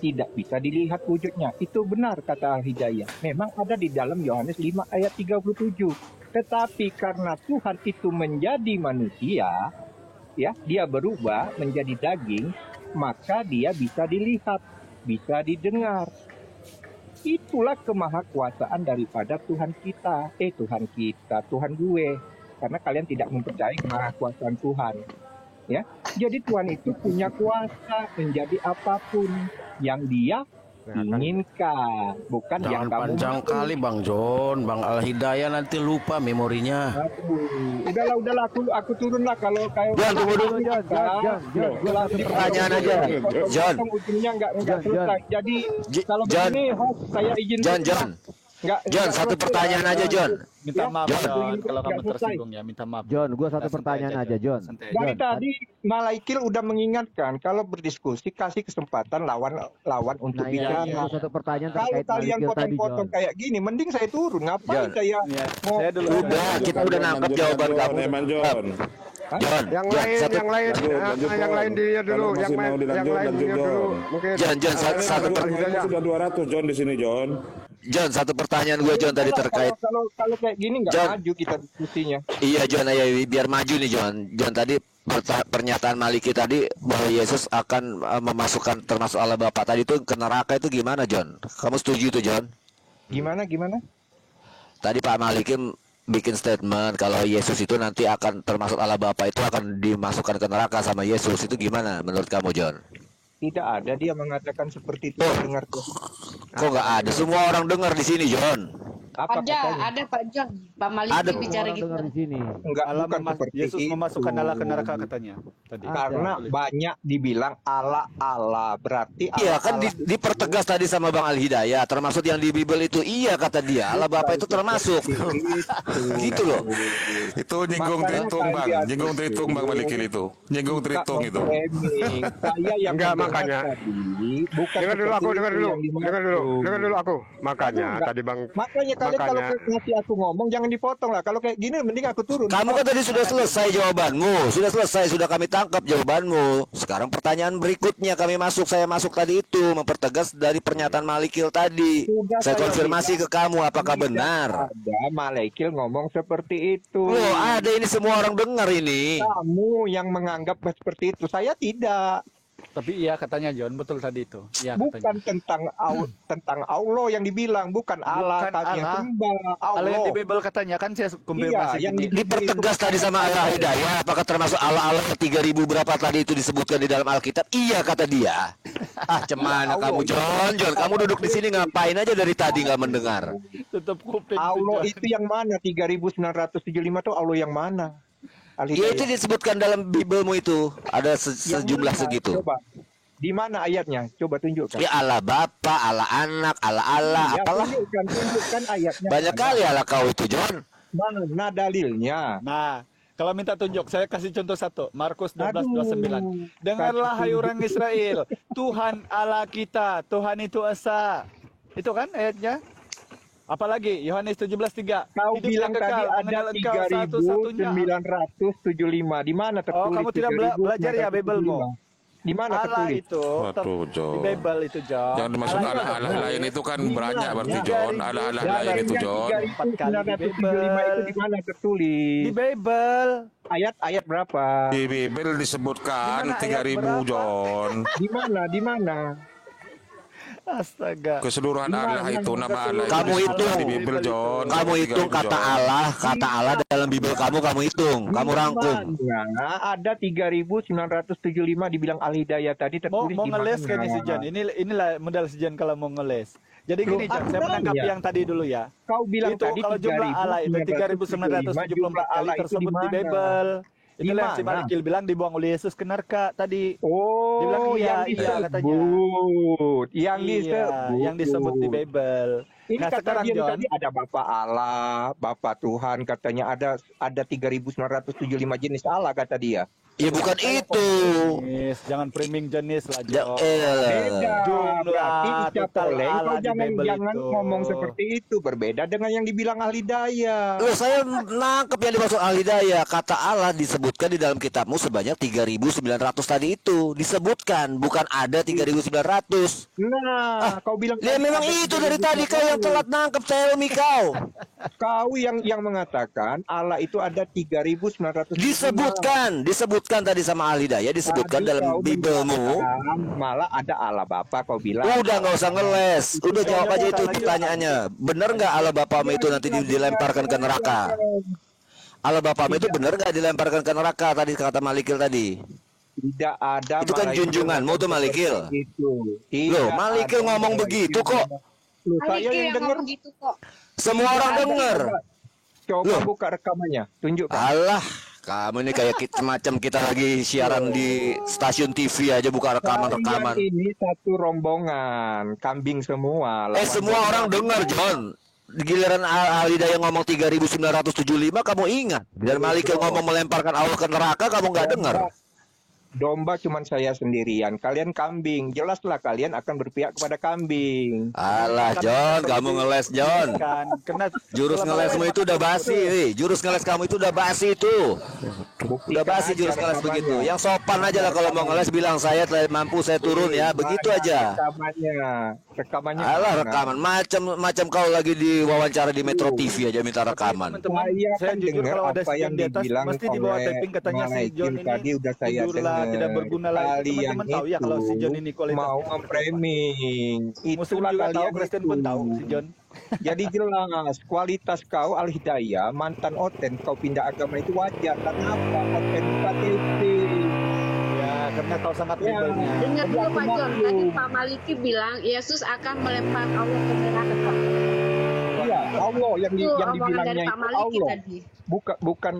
tidak bisa dilihat wujudnya. Itu benar kata Al-Hidayah. Memang ada di dalam Yohanes 5 ayat 37. Tetapi karena Tuhan itu menjadi manusia, ya, dia berubah menjadi daging, maka dia bisa dilihat, bisa didengar. Itulah kemahakuasaan daripada Tuhan kita. Tuhan gue. Karena kalian tidak mempercayai kemahakuasaan Tuhan. Ya, jadi Tuhan itu punya kuasa menjadi apapun yang dia inginkan, bukan yang kamu panjang kali Bang John, Bang Al-Hidayah nanti lupa memorinya. Udahlah, aku turun lah kalau kayak. John, tunggu dulu. Pertanyaan aja, John. Ujungnya nggak selesai. Jadi kalau begini, host saya izin. John, satu pertanyaan aja, John. Minta maaf, John, kalau kamu tersinggung ya, minta maaf. John, gua satu pertanyaan aja, John. Dari tadi Malaikil udah mengingatkan kalau berdiskusi kasih kesempatan lawan untuk bicara. Satu pertanyaan kalau kalian potong-potong kayak gini, mending saya turun. Ngapain saya? Udah, kita udah nangkep jawaban kamu. John. Yang lain dia dulu, yang lain dia dulu. Mungkin. John, satu pertanyaan. Sudah 200 John di sini, John. John, satu pertanyaan gue John tadi terkait. Kalau kayak gini nggak maju kita diskusinya. Iya John, biar maju nih John. John tadi pernyataan Maliki tadi bahwa Yesus akan memasukkan termasuk Allah Bapa tadi itu ke neraka itu gimana John? Kamu setuju itu John? Gimana? Tadi Pak Maliki bikin statement kalau Yesus itu nanti akan termasuk Allah Bapa itu akan dimasukkan ke neraka sama Yesus, itu gimana menurut kamu John? Tidak ada dia mengatakan seperti itu. Dengar kok. Kok nggak ada? Semua orang dengar di sini John. Apa katanya? Ada Pak John. Pak Maliki Ada. bicara gitu. Dengar di sini. Enggak, Allah bukan seperti Yesus itu. memasukkan Allah ke neraka katanya tadi. Karena banyak dibilang Allah, berarti Iya kan Allah dipertegas tadi sama Bang Al Hidayah, termasuk yang di Bible itu iya kata dia, Allah Bapa itu termasuk. Gitu loh. Itu nyinggung Makanya Tritung bang, kalian nyinggung Tritung bang Malikil itu, nyinggung Tritung itu. Saya yang Enggak, membahas makanya. tadi, bukan Dengar dulu seperti aku, itu dengar dulu, yang dimaksud. dengar dulu aku. Makanya Enggak. tadi Bang, Makanya kalian kalau makanya ngasih aku ngomong jangan dipotong lah. Kalau kayak gini mending aku turun. Kamu kan tadi sudah selesai jawabanmu, sudah selesai, sudah kami tangkap jawabanmu. Sekarang pertanyaan berikutnya saya masuk tadi itu mempertegas dari pernyataan Malikil tadi. Sudah Saya saya konfirmasi ke kamu apakah Tidak benar. ada Malaikil ngomong seperti itu. Oh ada ini semua orang dengar ini. Kamu yang menganggap seperti itu, saya tidak. Tapi iya katanya John, betul tadi itu. Iya Bukan katanya. tentang Allah yang dibilang, bukan Allah Bukan kami yang Allah. sembah. Allah yang Allah. di Bible katanya kan saya Iya, konfirmasi yang ini. Dipertegas tadi sama Allah Hidayah, apakah termasuk Allah 3000 berapa tadi itu disebutkan di dalam Alkitab? Iya kata dia. Ah cemana kamu John, kamu duduk di sini ngapain aja dari tadi nggak mendengar? Tutup kuping. Allah John. itu yang mana? 3975 itu Allah yang mana? Ya itu disebutkan dalam Biblemu itu ada Yang sejumlah mana? segitu. Coba. Di mana ayatnya? Coba tunjukkan. Ya Allah Bapa, Allah Anak, Allah, Ya, apalah. tunjukkan ayatnya. Banyak mana. kali Allah kau itu John. Mana dalilnya? Nah, kalau minta tunjuk, saya kasih contoh satu. Markus Aduh. 12:29. Dengarlah hai orang Israel, Tuhan Allah kita, Tuhan itu esa. Itu kan ayatnya? Apalagi Yohanes 17:3. Kau Hidup bilang yang tadi kekal, ada mengenal Engkau satu-satunya. 3.975. Di mana tertulis? Oh, kamu tidak belajar ya Biblemu? Di mana Allah tertulis? itu Waduh, di John. Bible itu John. Jangan dimasuk Allah itu Allah lain itu kan Di banyak mana? berarti John, Allah lain itu John. 3.975 itu di mana tertulis? Di Bible. Ayat berapa? Di Bible disebutkan Di mana ayat 3000 berapa? John. Di mana? Di mana? Astaga. Keseluruhan Allah itu nama Allah Kamu disebutkan hitung. di Bible John. Kamu hitung 3000, kata John. Allah dalam Bible kamu hitung, kamu rangkum. Nah, ada 3.975 dibilang Al-Hidayah tadi Mau tertulis di ngeles mana? kan nih si John. Inilah modal si John kalau mau ngeles. Jadi gini Loh, John, saya ada menangkap ya? yang tadi dulu ya. Kau bilang Itu tadi kalau jumlah Allah itu 3.974 3.974 kali tersebut di Bible. Itulah yang si Di mana? Malikil bilang dibuang oleh Yesus ke neraka tadi. Oh, Dibilang iya, yang iya katanya. disebut. Yang Iya, disebut. yang disebut di Bible. Ini Nah kata sekarang dia John, tadi ada Bapak Allah, Bapak Tuhan, katanya ada 3.975 jenis Allah kata dia. Ya bukan itu. jenis, jangan framing jenis lah Ya, John. Beda. Jumlah Berarti total Ica Allah kau di jangan Bible jangan itu. ngomong seperti itu. Berbeda dengan yang dibilang ahli daya. Loh, saya nangkep yang dimaksud Al Hidayah. Kata Allah disebutkan di dalam kitabmu sebanyak 3.900 tadi itu disebutkan, bukan ada 3.900. Nah, kau bilang Ya memang ada itu dari tadi kau yang telat nangkep Xiaomi kau. Kau yang mengatakan Allah itu ada 3.900. Disebutkan tadi sama Al Hidayah, disebutkan Tadi dalam kau Biblemu. mengatakan malah ada Allah Bapa kau bilang. Udah nggak usah ngeles, udah jawab aja itu pertanyaannya. Bener nggak Allah Bapamu itu nanti dilemparkan ke neraka? Allah Bapamu itu bener nggak dilemparkan ke neraka tadi kata Malikil tadi? Tidak ada. Itu kan malaikat junjunganmu tuh Malikil. Itu. Loh, Malikil ngomong begitu kok. Loh, saya Malikil yang yang dengar. ngomong gitu kok. Semua orang denger. Coba Loh. buka rekamannya, tunjukkan. Alah, kamu ini kayak semacam kita lagi siaran di stasiun TV aja buka rekaman-rekaman. Kalian ini satu rombongan, kambing semua. Semua orang dengar, John. Giliran Al Hidayah ngomong 3.975 kamu ingat. Dan Malikil ngomong melemparkan Allah ke neraka kamu nggak dengar. Domba cuman saya sendirian, kalian kambing. Jelaslah kalian akan berpihak kepada kambing. Alah John, kamu ngeles John. kan kena Jurus ngelesmu itu udah basi, jurus ngeles kamu itu udah basi itu. Udah basi jurus ngeles begitu. Yang sopan aja lah kalau mau ngeles bilang saya mampu saya turun ya, begitu aja. Rekamannya. Alah rekaman macam kau lagi diwawancara di Metro TV aja minta rekaman. teman-teman, saya kan jujur dengar kalau ada apa si John yang di atas dibilang mesti di bawah oleh taping katanya si Malaikin John ini tadi udah saya tidurlah, dengar. tidak berguna lagi. Kalian Teman-teman tahu ya kalau si John ini kualitas mau memframing. Muslim Itulah juga tahu, kalian Kristen pun tahu si John. Jadi jelas kualitas kau Al Hidayah mantan Oten kau pindah agama itu wajar. Kenapa Oten KTP? Ya karena kau sangat Ya. labelnya. Dengar dulu Pak John, tadi Pak Maliki bilang Yesus akan melempar Allah ke neraka. Iya, Allah yang Itu omongan dibilangnya dari Pak itu Maliki Allah. tadi. Bukan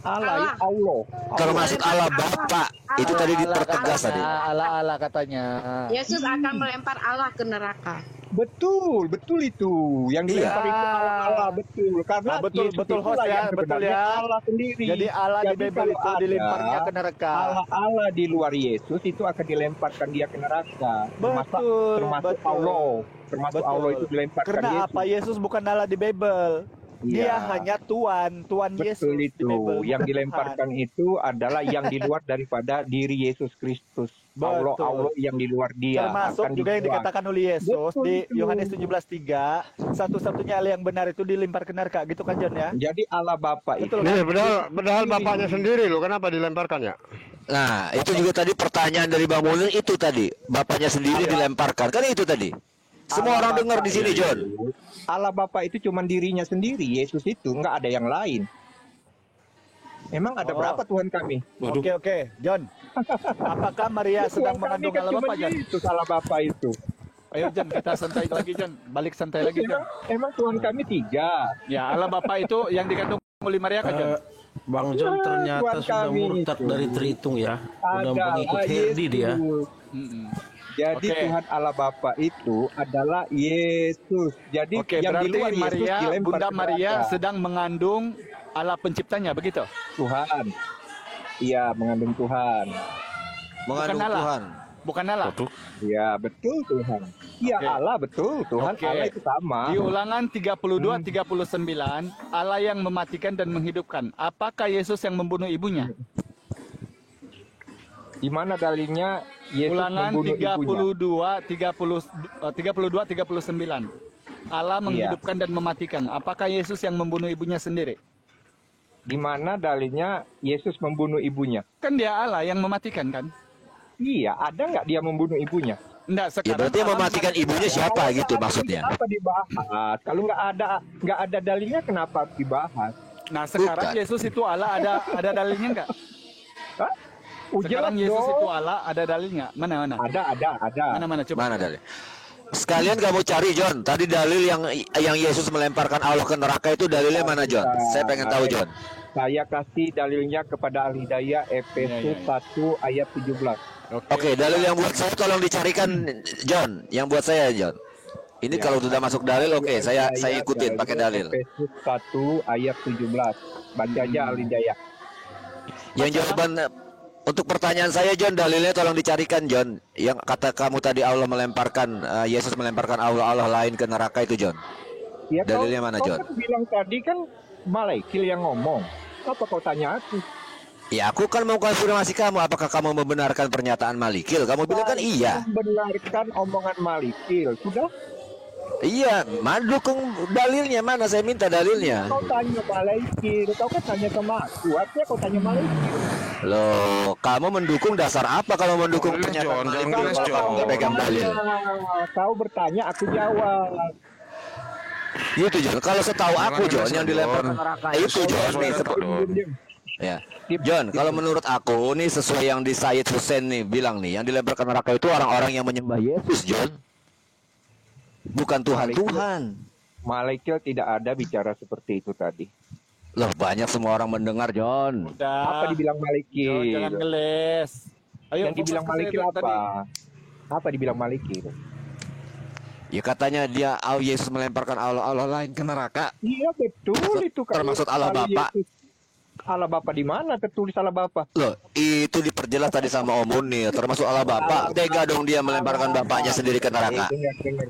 Allah, ya Allah. Termasuk Allah Bapa. Itu tadi dipertegas tadi. Allah katanya. Yesus akan melempar Allah ke neraka. Betul itu. Yang dilempar itu Allah, betul. Karena betul Yesus betul itulah host ya, yang betul sebenarnya ya. Allah sendiri. Jadi Allah di Jadi Bible kalau itu ada dilemparnya ke neraka. Allah di luar Yesus itu akan dilemparkan dia ke neraka. Termasuk Allah. Termasuk Allah itu dilemparkan Karena Yesus. apa? Yesus bukan Allah di Bible. Dia Iya. hanya Tuhan Yesus. Betul di itu. Bible, Yang bukan dilemparkan itu adalah yang di luar daripada diri Yesus Kristus. Allah yang di luar dia. Termasuk akan juga yang dibuang. dikatakan oleh Yesus Betul di itu. Yohanes 17:3, satu-satunya Allah yang benar itu dilempar ke neraka, gitu kan John ya? Jadi Allah Bapa itu. Nih, padahal bapaknya sendiri loh, kenapa dilemparkan ya? Nah, itu juga tadi pertanyaan dari Bang Mulin itu tadi. Bapaknya sendiri dilemparkan. Kan itu tadi. Semua orang dengar di sini, John. Allah Bapa itu cuma dirinya sendiri. Yesus itu nggak ada yang lain. Emang ada berapa Tuhan kami? Oke, John. Apakah Maria sedang mengandung Allah Bapa, John? Itu salah Bapa itu. Ayo John, kita santai lagi John. Balik santai lagi John. Emang Tuhan kami 3. Ya, Allah Bapa itu yang dikandung oleh Maria kan John? Bang John ternyata Tuhan sudah kami murtad itu. dari Tritung ya. Sudah Ada mengikut Herdi dia. Jadi Tuhan Allah Bapa itu adalah Yesus. Jadi Oke, yang di berarti luar Yesus Maria, dilempar Bunda ke Maria neraka. sedang mengandung Allah penciptanya, begitu? Tuhan. Iya, mengandung Tuhan. Mengandung Bukan Allah. Tuhan. Bukan Allah. Iya, betul Tuhan. Iya, Oke. Allah betul. Tuhan Oke. Allah itu sama. Di Ulangan 32:39, Allah yang mematikan dan menghidupkan. Apakah Yesus yang membunuh ibunya? Di mana dalilnya Yesus Ulangan membunuh ibunya? 32:39. Allah menghidupkan dan mematikan. Apakah Yesus yang membunuh ibunya sendiri? Di mana dalilnya Yesus membunuh ibunya? Kan dia Allah yang mematikan kan? Iya, ada nggak dia membunuh ibunya? Enggak, Ya sekarang berarti yang mematikan ibunya siapa gitu maksudnya? Kenapa dibahas? Kalau nggak ada dalilnya, kenapa harus dibahas? Nah, sekarang Bukan. Yesus itu Allah, ada dalilnya enggak? Hah? Sekarang Jelas Yesus dong. itu Allah, ada dalilnya? Mana? Ada. Mana coba? Mana dalil? Sekalian kamu cari John. Tadi dalil yang Yesus melemparkan Allah ke neraka itu dalilnya mana John? Saya pengen tahu John. Saya kasih dalilnya kepada Al Hidayah Efesus 1 ayat 17. Oke, dalil yang buat saya tolong dicarikan John. Yang buat saya John. Ini Ya, kalau sudah masuk dalil oke, saya ikutin pakai dalil. Efesus 1 ayat 17. Baca aja Al Hidayah. Yang jawaban untuk pertanyaan saya John, dalilnya tolong dicarikan John. Yang kata kamu tadi Allah melemparkan Yesus melemparkan Allah lain ke neraka itu John. Ya, Dalilnya mana kau John? kan bilang tadi kan Malaikil yang ngomong. Apa kau tanya aku? Ya aku kan mau konfirmasi kamu, apakah kamu membenarkan pernyataan Malikil? Kamu bilang kan iya. Membenarkan omongan Malikil. Sudah? Iya, mana dukung dalilnya mana? Saya minta dalilnya. Kau tanya Malaikil. Kau kan tanya sama aku. Artinya kau tanya Malaikil. Loh, kamu mendukung dasar apa kalau mendukung pernyataan Malikil kalau kamu nggak pegang dalil? Kau bertanya, aku jawab. Itu John, kalau setahu aku John yang dilempar ke neraka itu John nih ya. John, kalau menurut aku nih sesuai yang di Sayyid Hussein nih bilang nih, yang dilempar ke neraka itu orang-orang yang menyembah Yesus John. Bukan Tuhan. Malaikil tidak ada bicara seperti itu tadi. Loh, banyak semua orang mendengar John. Apa dibilang Malikil? Jangan ngeles. Ayo, Yang dibilang fokus ke Malikil saya apa? tadi. Apa dibilang Malikil? Ya katanya dia Yesus melemparkan Allah lain ke neraka. Iya betul itu kan. Termasuk Allah Bapa. Allah Bapa di mana tertulis Allah Bapa? Loh, itu diperjelas tadi sama Om Munir, termasuk Allah Bapa. Tega dong dia melemparkan bapaknya sendiri ke neraka.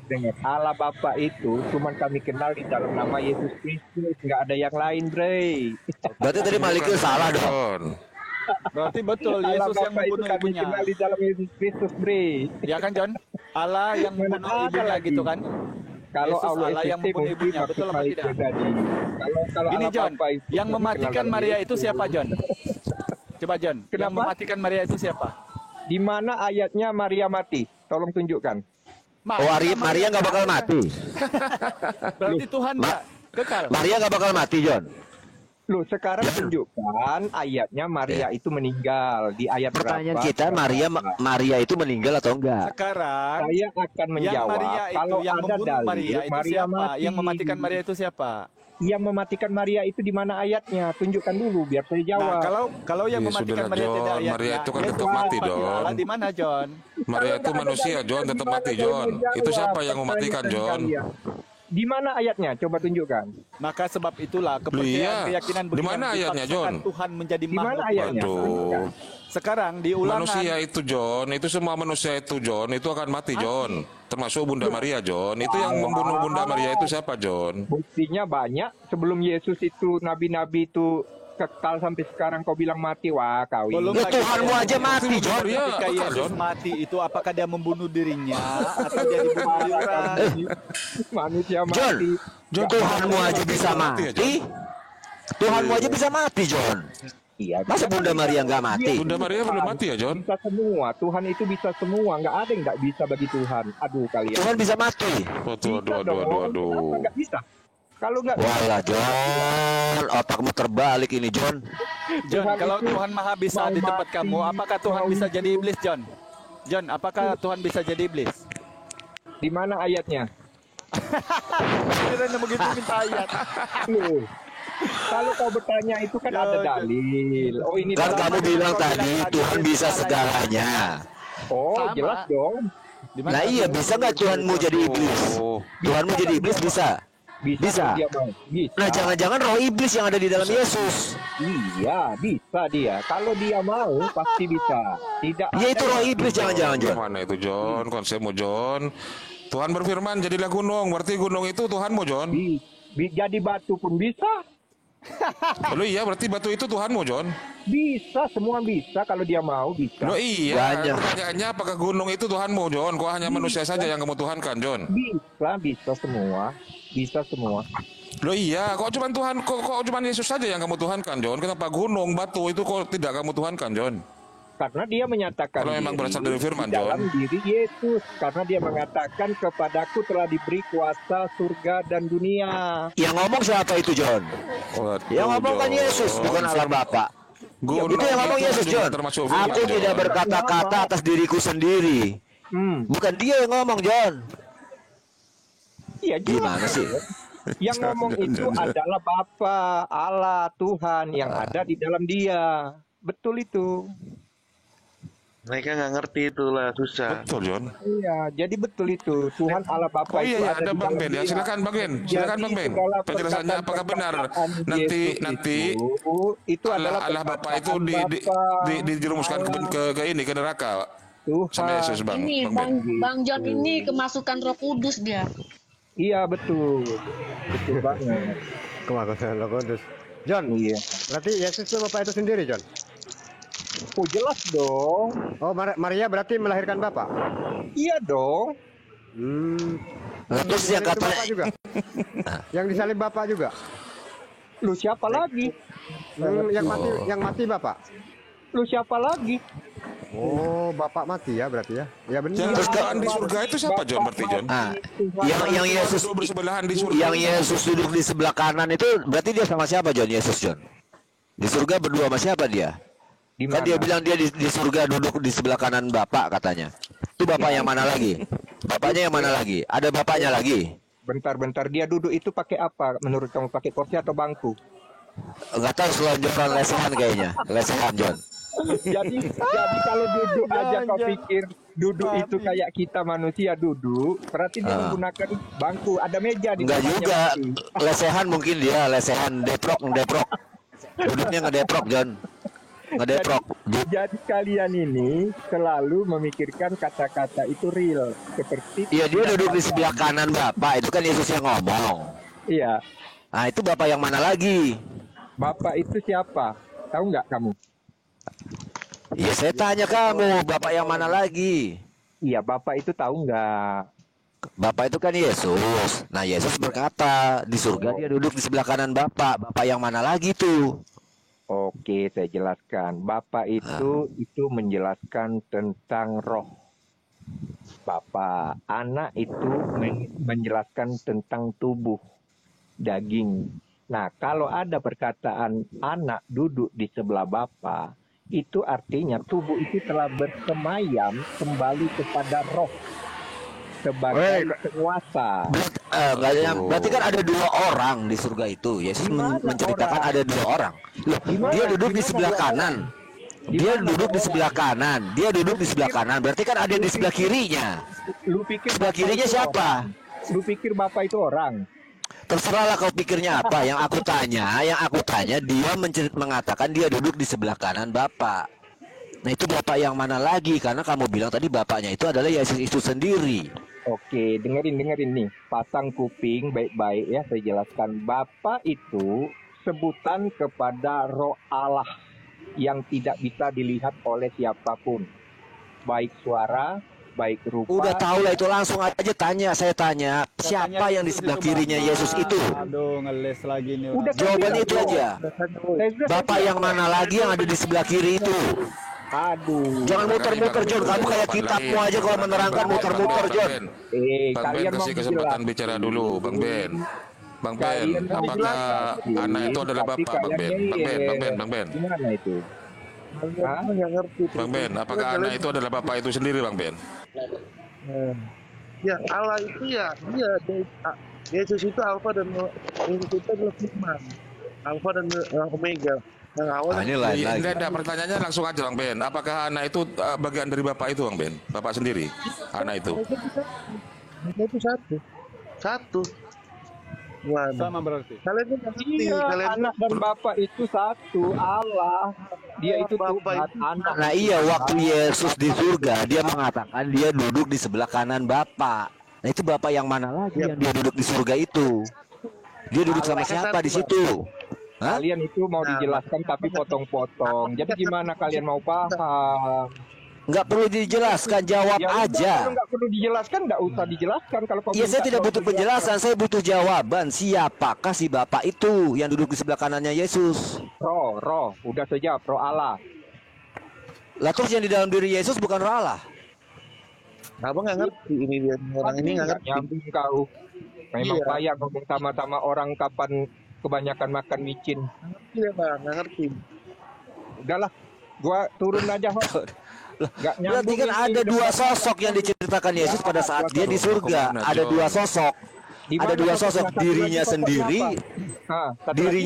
Dengar. Allah Bapa itu cuma kami kenal di dalam nama Yesus Kristus, nggak ada yang lain, Bre. Berarti tadi Malikil salah dong. Berarti betul Allah Yesus yang Bapa itu membunuh kami ibunya. kenal di dalam Yesus Kristus, Bre. Ya kan John? Allah yang membunuh Mana ada ibunya lagi? gitu kan? Kalau Yesus Allah Allah yang existing, membunuh mungkin ibunya, maksud betul apa Malikil tidak? tadi. Kalau Ini Allah John, Bapa itu yang kami mematikan kenal Maria dalam itu siapa John? Coba John, yang Kenapa? mematikan Maria itu siapa? Di mana ayatnya Maria mati? Tolong tunjukkan. Maria nggak bakal mati. Berarti Tuhan nggak kekal. Maria nggak bakal mati John. Loh, sekarang tunjukkan ayatnya Maria itu meninggal di ayat Pertanyaan berapa? kita, Maria itu meninggal atau enggak? Sekarang Saya akan yang menjawab Maria itu kalau yang ada membunuh dalil Maria itu Maria siapa? mati. Yang mematikan Maria itu siapa? Yang mematikan Maria itu di mana ayatnya? Tunjukkan dulu biar saya jawab. Nah, kalau yang Iya, mematikan sudahlah, Maria John. tidak ayatnya. Maria itu kan Yesus tetap mati, mati John. Allah di mana, John? Maria itu manusia, John, tetap mati, John. Itu siapa yang mematikan, John? Di mana ayatnya? Coba tunjukkan. Maka sebab itulah Iya. keyakinan Di mana ayatnya, John? Tuhan menjadi Di mana makhluk. ayatnya? Aduh. Sekarang di ulangan Manusia itu, John, itu semua manusia itu, John, itu akan mati, John. Termasuk Bunda Maria, John. Itu yang membunuh Bunda Maria itu siapa, John? Buktinya banyak. Sebelum Yesus itu nabi-nabi itu kekal sampai sekarang kau bilang mati. Wah, kau Belum Ya lagi Tuhanmu aja mati, John. ketika Yesus mati itu apakah dia membunuh dirinya atau dia dibunuh orang? manusia John, mati. Tuhanmu aja bisa mati. Tuhanmu aja bisa mati, John. Iya. Masa Bunda Maria nggak mati? Bunda Maria belum mati ya, John? Bisa semua. Tuhan itu bisa semua. Nggak ada yang nggak bisa bagi Tuhan. Aduh kalian. Tuhan bisa mati. Aduh. Kenapa nggak bisa? Kalau nggak bisa. Walah, John, otakmu terbalik ini, John. John, kalau Tuhan Maha bisa di tempat kamu, apakah Tuhan bisa jadi iblis, John? John, apakah Tuhan bisa jadi iblis? Di mana ayatnya? Kira begitu minta ayat. Loh, kalau kau bertanya itu kan ada dalil. Oh ini Kan dalam kamu ayat bilang kau tadi bilang Tuhan bisa segalanya. Oh Sama. jelas dong. Nah iya, bisa nggak Tuhanmu jadi iblis? Tuhanmu jadi iblis bisa? Bisa. Dia mau. Bisa. Nah jangan-jangan roh iblis yang ada di dalam Yesus. Iya bisa dia. Kalau dia mau pasti bisa. Tidak. Ya itu roh iblis jangan-jangan, John. Mana itu, John? Konsepmu, John. Tuhan berfirman, jadilah gunung. Berarti gunung itu Tuhanmu, John. Jadi batu pun bisa. Loh iya, berarti batu itu Tuhanmu, John. Bisa, semua bisa kalau dia mau bisa. Loh iya, Banyak. pertanyaannya apakah gunung itu Tuhanmu, John? Kok hanya manusia saja yang kamu tuhankan, John? Bisa semua. Bisa semua. Loh iya, kok cuma Tuhan, kok cuma Yesus saja yang kamu tuhankan, John? Kenapa gunung, batu itu kok tidak kamu tuhankan, John? Karena dia menyatakan Kalau memang berasal dari firman, di dalam John. diri Yesus. Karena dia mengatakan kepadaku telah diberi kuasa surga dan dunia. Yang ngomong siapa itu, John? Yang ngomong kan Yesus, bukan Allah Bapa. Itu yang ngomong Yesus, John. Aku tidak berkata-kata atas diriku sendiri. Bukan dia yang ngomong, John. Iya, gimana sih? Yang ngomong itu adalah Bapa, Allah, Tuhan yang ada di dalam dia. Betul itu. Mereka nggak ngerti itulah, susah. Betul, John. Iya, jadi betul itu. Tuhan Allah Bapa Oh itu iya, ada ada di Bang dalam Ben ya. dia. Silakan Bang Ben. Silakan Jadi Bang Ben. segala Penjelasannya apakah benar? Yesus itu adalah Allah Bapa itu dijerumuskan ke ini, ke neraka. Sama Yesus, Bang. Ini Bang Ben. Bang John ini kemasukan Roh Kudus dia. Iya betul, betul banget. Kemasukan Roh Kudus. John, iya. Berarti Yesus itu Bapak itu sendiri, John? Oh jelas dong. Oh Maria berarti melahirkan Bapak? Iya dong. Terus yang kata Bapak juga? Yang disalib Bapak juga? Lu siapa lagi? Yang mati Bapak? Lu siapa lagi? Oh, Bapak mati ya berarti ya? Ya benar. Yang bersebelahan di surga itu siapa, John? Berarti, John? Yang Yesus bersebelahan di surga. Yang Yesus duduk di sebelah kanan itu berarti dia sama siapa, John? Yesus, John. Di surga berdua sama siapa dia? Kan dia bilang dia di surga duduk di sebelah kanan Bapak katanya. Itu Bapak yang mana lagi? Bapaknya yang mana lagi? Ada Bapaknya lagi? Bentar, dia duduk itu pakai apa? Menurut kamu pakai kursi atau bangku? Enggak tahu, selonjoran lesehan kayaknya. Lesehan, John. jadi kalau duduk aja kau pikir duduk itu kayak kita manusia duduk, berarti dia menggunakan bangku, ada meja di Enggak juga. Masih. Lesehan mungkin dia, lesehan deprok. Duduknya ngedeprok, John. Ngedeprok. Jadi kalian ini selalu memikirkan kata-kata itu real, seperti Iya, dia duduk di sebelah kanan Bapak. Itu kan Yesus yang ngomong. Iya. Nah, itu Bapak yang mana lagi? Bapak itu siapa? Tahu nggak kamu? Ya saya tanya kamu, Bapak yang mana lagi? Iya, Bapak itu tahu nggak? Bapak itu kan Yesus. Nah, Yesus berkata, di surga dia duduk di sebelah kanan Bapak. Bapak yang mana lagi tuh? Oke, saya jelaskan. Bapak itu menjelaskan tentang roh. Bapak, anak itu menjelaskan tentang tubuh, daging. Nah, kalau ada perkataan anak duduk di sebelah Bapa, itu artinya tubuh itu telah bersemayam kembali kepada roh sebagai penguasa. Berarti kan ada 2 orang di surga itu. Yesus menceritakan ada 2 orang. Loh, dia duduk di sebelah kanan. Dia duduk di sebelah kanan. Dia duduk di sebelah kanan. Berarti kan ada di sebelah kirinya. Lu pikir sebelah kirinya siapa? Lu pikir Bapak itu orang? Terserahlah kau pikirnya apa. Yang aku tanya dia mengatakan dia duduk di sebelah kanan Bapak. Nah itu Bapak yang mana lagi? Karena kamu bilang tadi Bapaknya itu adalah Yesus itu sendiri. Oke, dengerin nih. Pasang kuping baik-baik ya, saya jelaskan. Bapa itu sebutan kepada Roh Allah yang tidak bisa dilihat oleh siapapun. Baik suara, baik rupa. Udah tahu lah itu, langsung aja tanya. Saya tanya, siapa yang di sebelah kirinya Yesus itu? Aduh, ngeles lagi nih. Jawabannya itu aja. Bapak yang mana lagi yang ada di sebelah kiri itu? Aduh. Jangan muter-muter John, kamu kayak kitabmu aja kalau menerangkan muter-muter John. Bang Ben kasih kesempatan bicara dulu, Bang Ben. Bang Ben, apakah anak itu adalah Bapak, Bang Ben? Bang Ben. Gimana itu? Bang Ben, apakah anak itu adalah Bapak itu sendiri, Bang Ben? Ya Allah itu ya, Yesus itu Alfa dan Yesus itu adalah Firman, Alfa dan Omega. Ini lain lagi. Enggak, pertanyaannya langsung aja Bang Ben. Apakah anak itu bagian dari Bapak itu, Bang Ben? Bapak sendiri, anak itu? Itu satu. Sama berarti. Kalian itu ngerti, anak dan Bapak itu satu, Allah. Dia itu Tuhan, anak. Nah iya, waktu Yesus di surga dia mengatakan dia duduk di sebelah kanan Bapak. Nah itu Bapak yang mana lagi yang dia duduk di surga itu? Dia duduk sama siapa di situ? Kalian itu mau dijelaskan tapi potong-potong. Jadi gimana kalian mau paham? Nggak perlu dijelaskan, jawab aja. Kalau nggak perlu dijelaskan, nggak usah dijelaskan. Kalau ya saya tidak butuh penjelasan, saya butuh jawaban. Siapakah si Bapak itu yang duduk di sebelah kanannya Yesus? Roh. Udah sejawab, Roh Allah. Lah terus yang di dalam diri Yesus bukan Roh Allah? Abang nggak ngerti ini dia orang ini nggak ngerti. Nyambung kau. Memang payah ngomong sama-sama orang kapan kebanyakan makan micin. Iya bang, nggak ngerti. Udahlah, gua turun aja. Berarti kan ada 2 sosok yang diceritakan Yesus pada saat dia di surga. Ada 2 sosok. Ada 2 sosok, dirinya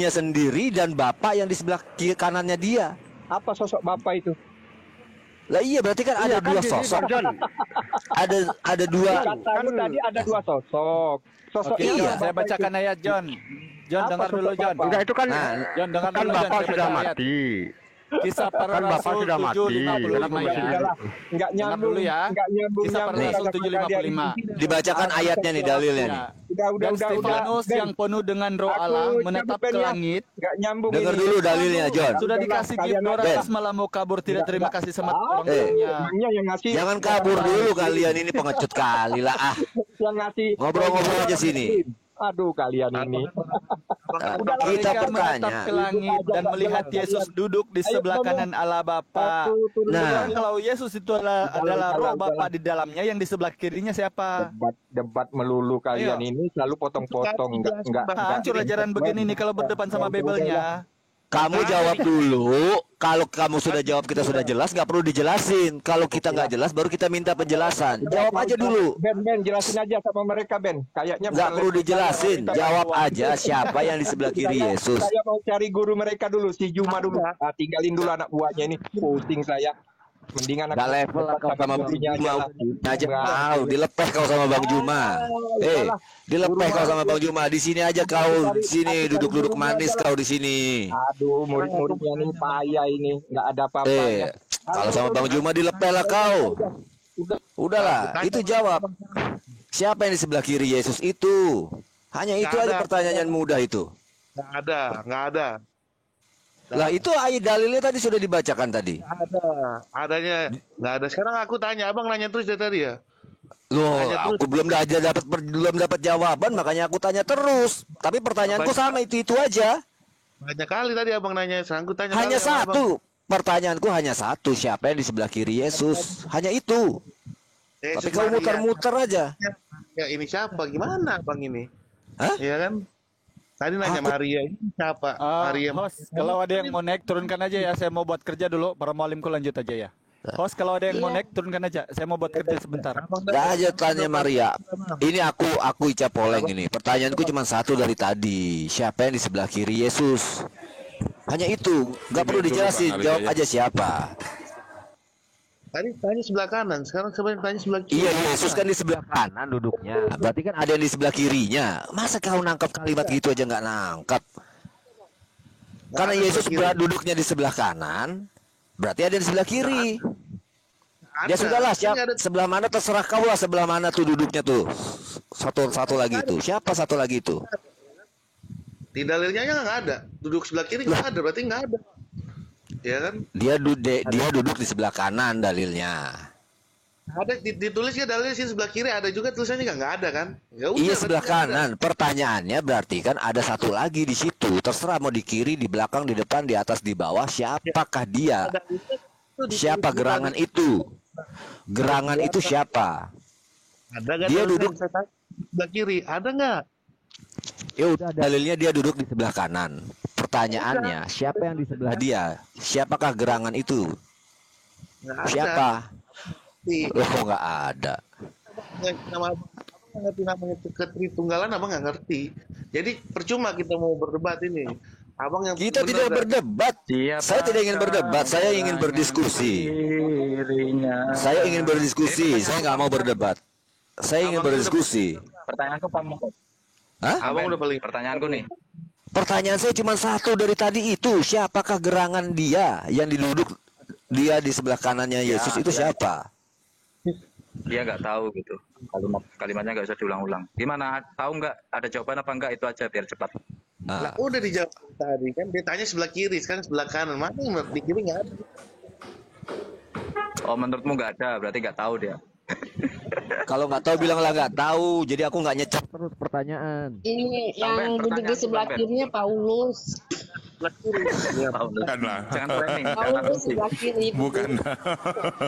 sendiri dan Bapak yang di sebelah kiri kanannya dia. Apa sosok Bapak itu? Lah iya, berarti kan ada 2 sosok. Ada 2. Tadi ada 2 sosok. Sosok iya. Saya bacakan ayat John. John dengar dulu John. Enggak, itu kan John dengar kan dulu John. Bapak sudah mati. Kisah para kan Bapak Rasul sudah mati. 7:55. Enggak nyambung ya. Enggak nyambung. Kisah para Rasul 7:55. Dibacakan ayatnya nih, dalilnya nih. Dan Stefanus yang penuh dengan Roh Allah menatap ke langit. Enggak nyambung. Dengar dulu dalilnya, John. Sudah dikasih gift 200 malah mau kabur, tidak terima kasih sama orang tuanya. Yang ngasih. Jangan kabur dulu kalian, ini pengecut kali lah. Yang ngasih. Ngobrol-ngobrol aja sini. Aduh kalian ini. Kita bertanya ke langit dan melihat Yesus duduk di sebelah kanan Allah Bapa. Nah, kalau Yesus itu adalah Roh Bapa di dalamnya, yang di sebelah kirinya siapa? Debat melulu kalian ini, selalu potong-potong. Enggak. Hancur ajaran begini nih kalau berdepan sama Bibelnya. Kamu jawab dulu. Kalau kamu sudah jawab, kita sudah jelas, nggak perlu dijelasin. Kalau kita nggak jelas, baru kita minta penjelasan. Jawab aja dulu. Ben, jelasin aja sama mereka, Ben. Kayaknya nggak perlu dijelasin. Jawab aja siapa yang di sebelah kiri Yesus. Saya mau cari guru mereka dulu, si Juma dulu. Tinggalin dulu anak buahnya ini. Pusing saya. Mendingan nggak level lah kau sama Bang Juma aja mau dilepeh kau sama Bang Juma. Dilepeh kau sama Bang Juma. Di sini aja kau, di sini duduk-duduk manis kau di sini. Aduh, murid-muridnya ini payah ini, nggak ada apa-apanya. Kalau sama Bang Juma dilepeh lah kau. Udahlah, itu jawab. Siapa yang di sebelah kiri Yesus itu? Hanya itu aja pertanyaan mudah itu. Nggak ada. Lah itu ayat dalilnya tadi sudah dibacakan tadi. Adanya nggak ada. Sekarang aku tanya, abang nanya terus dari tadi ya. Loh, aku belum dapat jawaban, makanya aku tanya terus. Tapi pertanyaanku sama itu aja. Banyak kali tadi abang nanya, sekarang aku tanya. Hanya satu. Pertanyaanku hanya satu, siapa yang di sebelah kiri Yesus? Hanya itu. Tapi kau muter-muter aja. Ya ini siapa? Gimana bang ini? Hah? Iya kan? Tadi nanya Maria ini siapa? Maria. Host, kalau ada yang mau naik turunkan aja ya. Saya mau buat kerja dulu. Para mualimku lanjut aja ya. Host, kalau ada yang mau naik turunkan aja. Saya mau buat kerja sebentar. Dah aja tanya Maria. Ini aku Ica Poleng ini. Pertanyaanku cuma satu dari tadi. Siapa yang di sebelah kiri Yesus? Hanya itu. Nggak perlu dijelasin. Jawab aja siapa. Tadi tanya sebelah kanan, sekarang sebenarnya tanya sebelah kiri. Iya, Yesus kan di sebelah kanan duduknya. Berarti kan ada yang di sebelah kirinya. Masa kau nangkap kalimat gitu aja nggak nangkap? Karena Yesus duduknya di sebelah kanan, berarti ada di sebelah kiri. Ya sudahlah, sebelah mana terserah kau lah, sebelah mana tuh duduknya tuh. Satu lagi tuh. Siapa satu lagi tuh? Di dalilnya nggak ada. Duduk sebelah kiri nggak ada, berarti nggak ada. Ya kan? Dia duduk di sebelah kanan dalilnya. Ada ditulisnya dalil sih sebelah kiri, ada juga tulisannya nggak ada kan? Iya sebelah kanan. Pertanyaannya berarti kan ada satu lagi di situ. Terserah mau di kiri, di belakang, di depan, di atas, di bawah. Siapakah dia? Siapa gerangan itu? Gerangan itu siapa? Ada dia duduk sebelah kiri. Ada nggak? Ya udah dalilnya dia duduk di sebelah kanan. Pertanyaannya, siapa yang di sebelah dia? Siapakah gerangan itu? Siapa? Loh, nggak ada. Ngerti namanya ketritunggalan, abang nggak ngerti. Jadi percuma kita mau berdebat ini. Abang yang kita tidak berdebat. Saya tidak ingin berdebat. Saya ingin berdiskusi. Saya ingin berdiskusi. Saya nggak mau berdebat. Saya ingin berdiskusi. Pertanyaanku Pak. Hah? Abang udah paling pertanyaanku nih. Pertanyaan saya cuma satu dari tadi itu. Siapakah gerangan dia yang diduduk dia di sebelah kanannya Yesus itu siapa? Dia nggak tahu gitu. Kalimatnya nggak usah diulang-ulang. Gimana? Tahu nggak? Ada jawaban apa enggak? Itu aja biar cepat. Nah, udah dijawab tadi kan. Dia tanya sebelah kiri, sekarang sebelah kanan. Mana yang di kiri nggak ada? Oh, menurutmu nggak ada? Berarti nggak tahu dia. Kalau nggak tahu bilanglah nggak tahu. Jadi aku nggak nyecap terus pertanyaan. Ini yang duduk di sebelah kirinya Paulus. Bukan lah. Jangan framing. Paulus sebelah kiri. Bukan.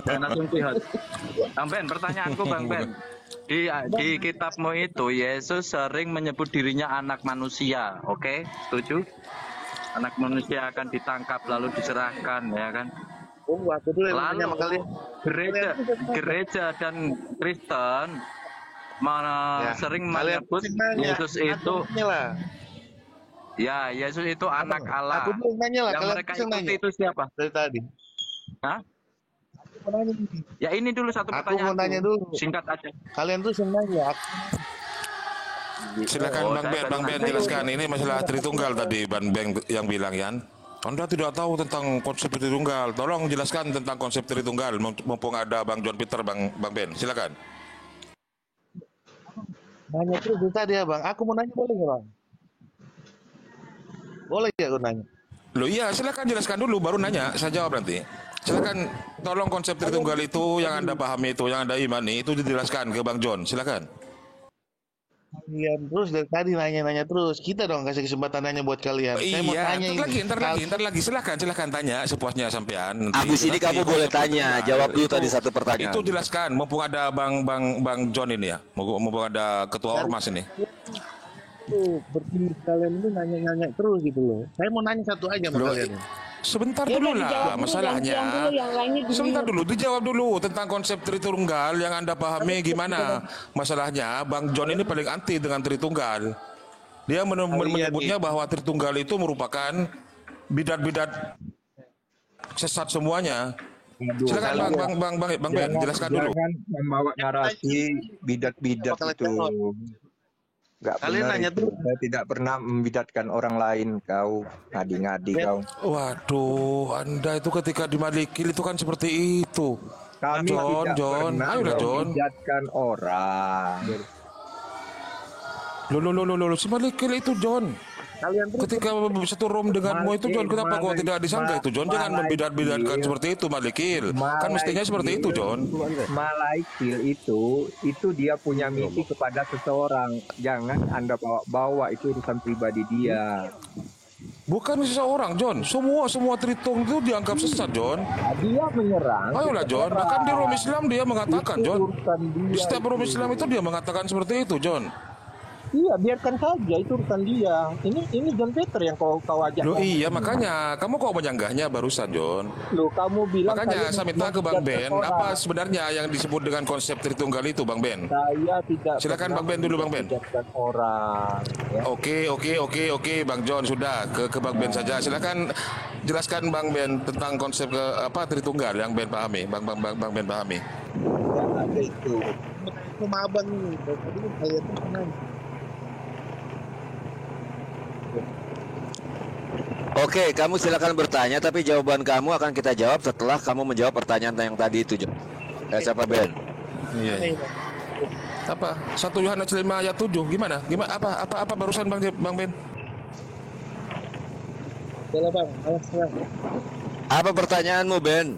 Jangan asumsi. Bang Ben, pertanyaanku Bang Ben. Di kitabmu itu Yesus sering menyebut dirinya anak manusia. Oke, setuju? Anak manusia akan ditangkap lalu diserahkan, ya kan? Aku dulu yang Lalu sama kalian. gereja dan Kristen sering menyebut Yesus itu Yesus itu anak Allah. Aku dulu nanya lah, yang mereka ikuti itu siapa? Dari tadi. Hah? Ya ini dulu satu pertanyaan. Aku mau nanya dulu. Singkat aja. Kalian tuh yang nanya. Silakan Bang Ben jelaskan. Ini masalah Tritunggal tadi Bang Ben yang bilang ya. Anda tidak tahu tentang konsep Tritunggal. Tolong jelaskan tentang konsep Tritunggal. Mumpung ada Bang John Peter, Bang Ben. Silakan. Nanya terus tadi ya Bang. Aku mau nanya boleh nggak Bang? Boleh ya aku nanya? Loh iya, silakan jelaskan dulu baru nanya. Saya jawab nanti. Silakan tolong konsep Tritunggal itu yang Anda pahami itu, yang Anda imani itu dijelaskan ke Bang John. Silakan. Iya terus dari tadi nanya terus. Kita dong kasih kesempatan nanya buat kalian. Saya mau tanya Ntar lagi. Silakan tanya sepuasnya sampean. Abis ini kamu boleh tanya. Jawab dulu tadi satu pertanyaan. Itu jelaskan. Mumpung ada Bang John ini ya. Mumpung ada Ketua Ormas ini. Tuh berarti kalian ini nanya terus gitu loh. Saya mau nanya satu aja sama kalian. Sebentar dulu lah masalahnya. Sebentar dulu dijawab dulu tentang konsep Tritunggal yang Anda pahami gimana. Masalahnya Bang John ini paling anti dengan Tritunggal. Dia menyebutnya bahwa Tritunggal itu merupakan bidat-bidat sesat semuanya. Silakan Bang Ben jelaskan dulu. Jangan membawa narasi bidat-bidat itu. Enggak kalian nanya tuh. Saya tidak pernah membidatkan orang lain, kau ngadi-ngadi kau. Waduh, Anda itu ketika di Malikil itu kan seperti itu. Kami John, ayolah John. Membidatkan orang. Loh, si Malikil itu John. Ketika satu room denganmu itu John, kenapa kau tidak disangka itu John? Jangan membidat-bidatkan seperti itu Malikil. Kan mestinya seperti itu John. Malaikil itu dia punya misi kepada seseorang. Jangan Anda bawa itu urusan pribadi dia. Bukan seseorang John, semua Tritung itu dianggap sesat John. Dia menyerang. Ayolah John, bahkan di Rom Islam dia mengatakan John. Di setiap Rom Islam itu dia mengatakan seperti itu John. Iya, biarkan saja, itu urusan dia. Ini John Peter yang kau ajak. Loh iya, makanya kamu kok menyanggahnya barusan, John. Loh, kamu bilang makanya saya minta ke Bang Ben, apa sebenarnya yang disebut dengan konsep Tritunggal itu, Bang Ben? Saya tidak. Silakan Bang Ben dulu, Bang Ben. Orang. Ya. Oke, Bang John sudah ke Bang Ben saja. Silakan jelaskan Bang Ben tentang konsep Tritunggal yang Ben pahami, Bang Ben pahami. Ya, ada itu. Sama abang ini, tadi saya tenang. Oke, kamu silakan bertanya, tapi jawaban kamu akan kita jawab setelah kamu menjawab pertanyaan yang tadi itu, John. Siapa Ben? Iya. Apa? 1 Yohanes 5 ayat 7 gimana? Apa barusan Bang Ben? Salah Bang, Apa pertanyaanmu, Ben?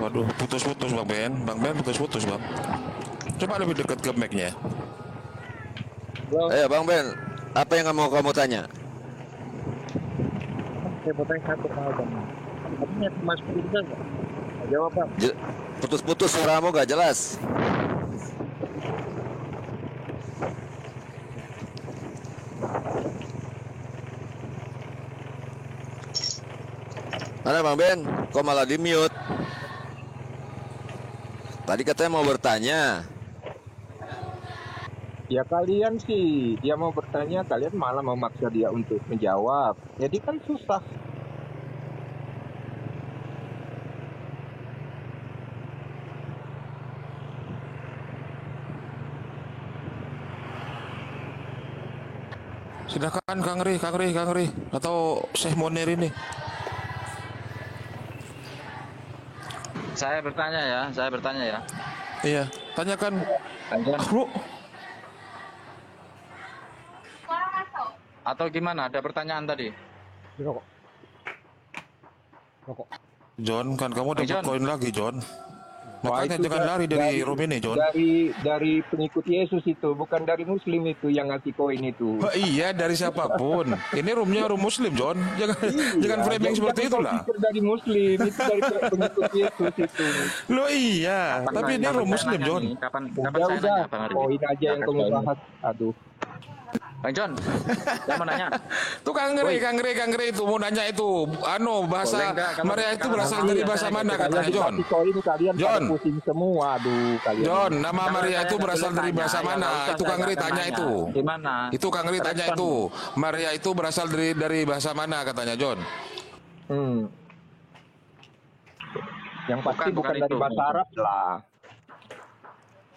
Waduh, putus-putus Bang Ben. Bang Ben putus-putus, Bang. Coba lebih dekat ke mic-nya. Ayo, Bang Ben. Apa yang kamu tanya? saya mau tanya satu hal Bang. Artinya masuk juga nggak? Jawab Bang. Putus-putus suaramu gak jelas. Mana Bang Ben? Kok malah di-mute? Tadi katanya mau bertanya. Ya kalian sih, dia mau bertanya, kalian malah memaksa dia untuk menjawab. Jadi kan susah. Silakan Kang Ri atau Syekh Monir ini. Saya bertanya ya. Iya, tanyakan. Bro. Atau gimana? Ada pertanyaan tadi? John, kan kamu dapat John. koin lagi, John. Wah, Makanya itu jangan lari dari room ini, John. Dari pengikut Yesus itu, bukan dari Muslim itu yang ngasih koin itu. Wah, iya, dari siapapun. Ini roomnya room Muslim, John. Jangan framing seperti itulah. Dari Muslim, itu dari pengikut Yesus itu. Lo iya, tapi ini room Muslim, John. Kapan saya nanya, Bang Ardi? Koin aja yang kamu bahas. Aduh. Bang John, saya mau nanya. Tuh Kang Ri itu mau nanya itu, bahasa Maria itu berasal dari bahasa mana katanya, John? John, pusing semua, aduh kalian. John, nama Maria itu berasal dari bahasa mana? Itu Kang Ri tanya itu. Gimana? Itu Kang Ri tanya itu. Maria itu berasal dari bahasa mana katanya, John? Yang pasti bukan dari bahasa Arab lah.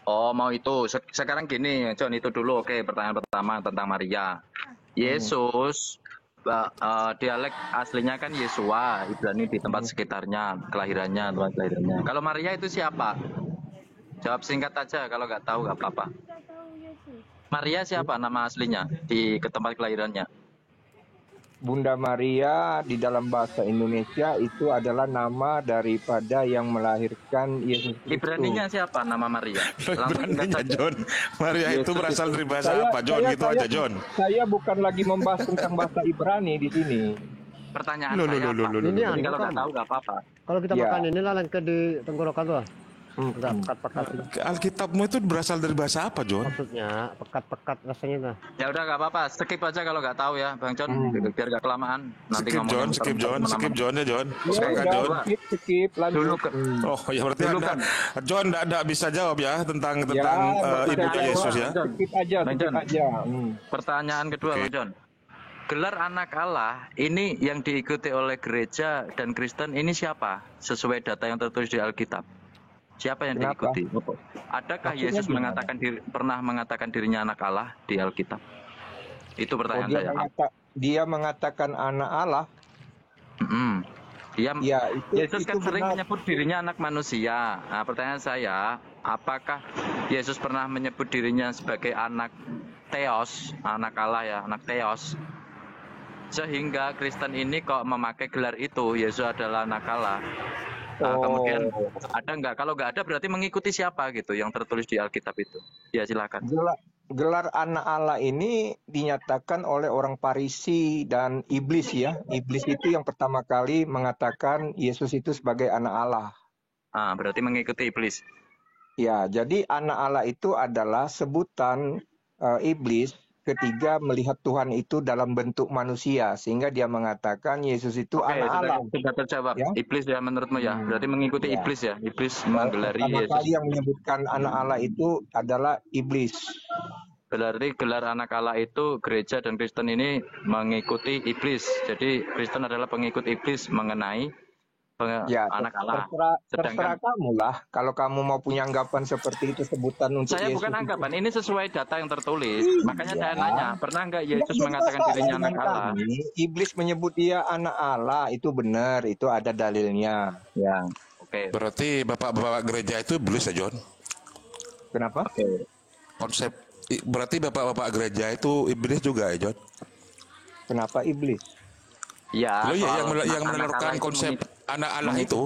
Oh, mau itu. Sekarang gini, John, itu dulu. Oke, pertanyaan pertama tentang Maria. Yesus, dialek aslinya kan Yesua, Ibrani di tempat sekitarnya, tempat kelahirannya. Kalau Maria itu siapa? Jawab singkat aja, kalau nggak tahu nggak apa-apa. Maria siapa nama aslinya di tempat kelahirannya? Bunda Maria di dalam bahasa Indonesia itu adalah nama daripada yang melahirkan Yesus Kristus. Ibraninya siapa nama Maria? Ibraninya John. Maria itu berasal dari bahasa apa, John? Gitu aja, John. Saya bukan lagi membahas tentang bahasa Ibrani di sini. Pertanyaan saya apa? Jadi kalau nggak tahu nggak apa-apa. Kalau kita makan inilah lengket di tenggorokan tuh. Pekat-pekat. Alkitabmu itu berasal dari bahasa apa, John? Maksudnya pekat-pekat rasanya tuh. Ya udah nggak apa-apa, skip aja kalau nggak tahu ya, Bang John, biar nggak kelamaan. Nanti Skip John ya John. Silakan John. Skip lanjut. Dulu Oh ya berarti John tidak bisa jawab ya tentang ibunya Yesus ya. Skip aja. Pertanyaan kedua, Bang John. Gelar anak Allah ini yang diikuti oleh gereja dan Kristen ini siapa? Sesuai data yang tertulis di Alkitab. Siapa yang diikuti? Adakah Yesus pernah mengatakan dirinya anak Allah di Alkitab? Itu pertanyaan saya. Dia mengatakan anak Allah. Yesus kan sering menyebut dirinya anak manusia. Nah, pertanyaan saya, apakah Yesus pernah menyebut dirinya sebagai anak Theos, anak Allah ya, anak Theos? Sehingga Kristen ini kok memakai gelar itu, Yesus adalah anak Allah. Nah, kemudian ada nggak? Kalau nggak ada berarti mengikuti siapa gitu yang tertulis di Alkitab itu? Ya silakan. Gelar anak Allah ini dinyatakan oleh orang Farisi dan iblis ya. Iblis itu yang pertama kali mengatakan Yesus itu sebagai anak Allah. Berarti mengikuti iblis. Ya, jadi anak Allah itu adalah sebutan iblis ketiga melihat Tuhan itu dalam bentuk manusia, sehingga dia mengatakan Yesus itu Oke, anak Allah. sudah terjawab. Ya? Iblis ya menurutmu ya. Berarti mengikuti Ya. iblis ya. Iblis menggelari Pertama Yesus. kali yang menyebutkan anak Allah itu adalah iblis. Berarti gelar anak Allah itu gereja dan Kristen ini mengikuti iblis. Jadi Kristen adalah pengikut iblis mengenai Ya, anak Allah. terserah kamu lah. Kalau kamu mau punya anggapan seperti itu, sebutan untuk Saya Yesus bukan itu. anggapan, ini sesuai data yang tertulis. Iya. Makanya saya nanya, pernah nggak Yesus Ya, mengatakan salah dirinya dengan anak Allah? kami. Iblis menyebut dia anak Allah, itu benar, itu ada dalilnya. Ya, oke. Berarti bapak-bapak gereja itu iblis ya, John? Kenapa? Konsep berarti bapak-bapak gereja itu iblis juga ya, John? Kenapa iblis? Ya, Loh, ya, soal yang anak menerapkan Allah itu konsep anak Allah itu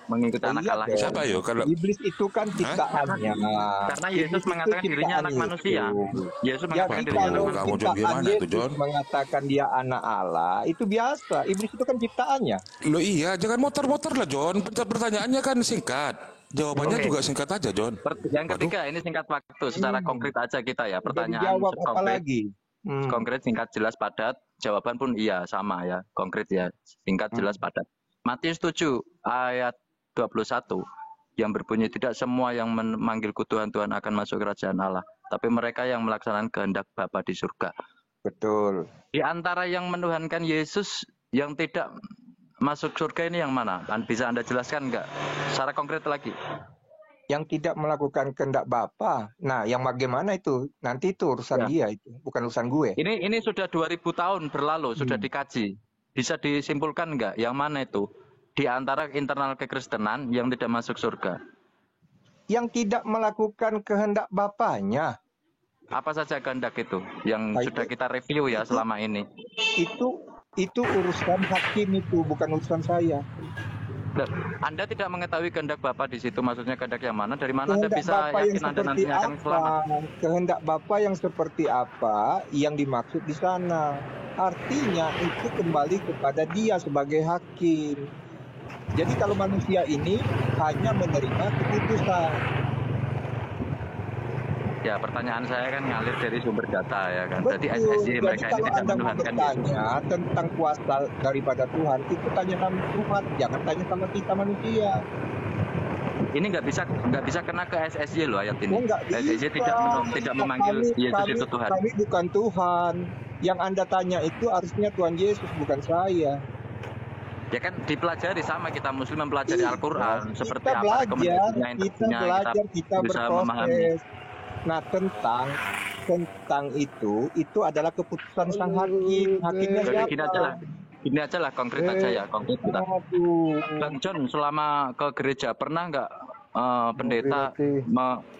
mengikuti anak Iya Allah. dong. siapa yo? Kalau Iblis itu kan ciptaannya. Karena Yesus mengatakan dirinya anak manusia. Yesus mengatakan Jadi dirinya anak kalau Kamu, John, ciptaan gimana itu, Yesus John? mengatakan dia anak Allah, itu biasa. Iblis itu kan ciptaannya. Lo iya, jangan muter-muter lah, John. Pertanyaannya kan singkat. Jawabannya Oke. juga singkat aja, John. Yang ketiga, ini singkat waktu, secara konkret aja kita ya. Pertanyaan Dijawab apa konkret, lagi? konkret, singkat, jelas, padat. Jawaban pun iya, sama ya. Konkret ya, singkat, jelas, padat. Matius 7 ayat 21 yang berbunyi, tidak semua yang memanggilku Tuhan Tuhan akan masuk kerajaan Allah, tapi mereka yang melaksanakan kehendak Bapa di surga. Betul. Di antara yang menuhankan Yesus yang tidak masuk surga ini yang mana? Bisa Anda jelaskan nggak? Secara konkret lagi. Yang tidak melakukan kehendak Bapa. Nah, yang bagaimana itu? Nanti itu urusan dia itu, bukan urusan gue. Ini sudah 2000 tahun berlalu, sudah dikaji. Bisa disimpulkan nggak yang mana itu? Di antara internal kekristenan yang tidak masuk surga. Yang tidak melakukan kehendak Bapanya. Apa saja kehendak itu yang sudah kita review ya selama ini? Itu urusan hakim itu, bukan urusan saya. Loh, Anda tidak mengetahui kehendak Bapa di situ, maksudnya kehendak yang mana? Dari mana Anda Kehendak bisa Bapa yang yakin Anda seperti nantinya akan selamat? apa? Kehendak Bapa yang seperti apa yang dimaksud di sana? Artinya itu kembali kepada dia sebagai hakim. Jadi kalau manusia ini hanya menerima keputusan. Ya, pertanyaan saya kan ngalir dari sumber data ya kan. Jadi Betul. SSY Jadi mereka ini kalau tidak Anda mau menuhankan Yesus. bertanya tentang kuasa daripada Tuhan, itu tanya sama Tuhan, jangan tanya sama kita manusia. Ini nggak bisa kena ke SSY loh ayat ini. Oh, nggak SSY bisa. tidak memanggil Yesus itu Tuhan. Kami bukan Tuhan. Yang Anda tanya itu harusnya Tuhan Yesus, bukan saya. Ya kan dipelajari sama kita Muslim mempelajari Al-Quran seperti Kita apa belajar, rekomendasinya kita belajar, kita bisa memahami. berproses. Nah, tentang itu adalah keputusan sang hakim. Hakimnya Jadi siapa? gini aja lah konkret aja ya, konkret kita. Bang John selama ke gereja pernah nggak pendeta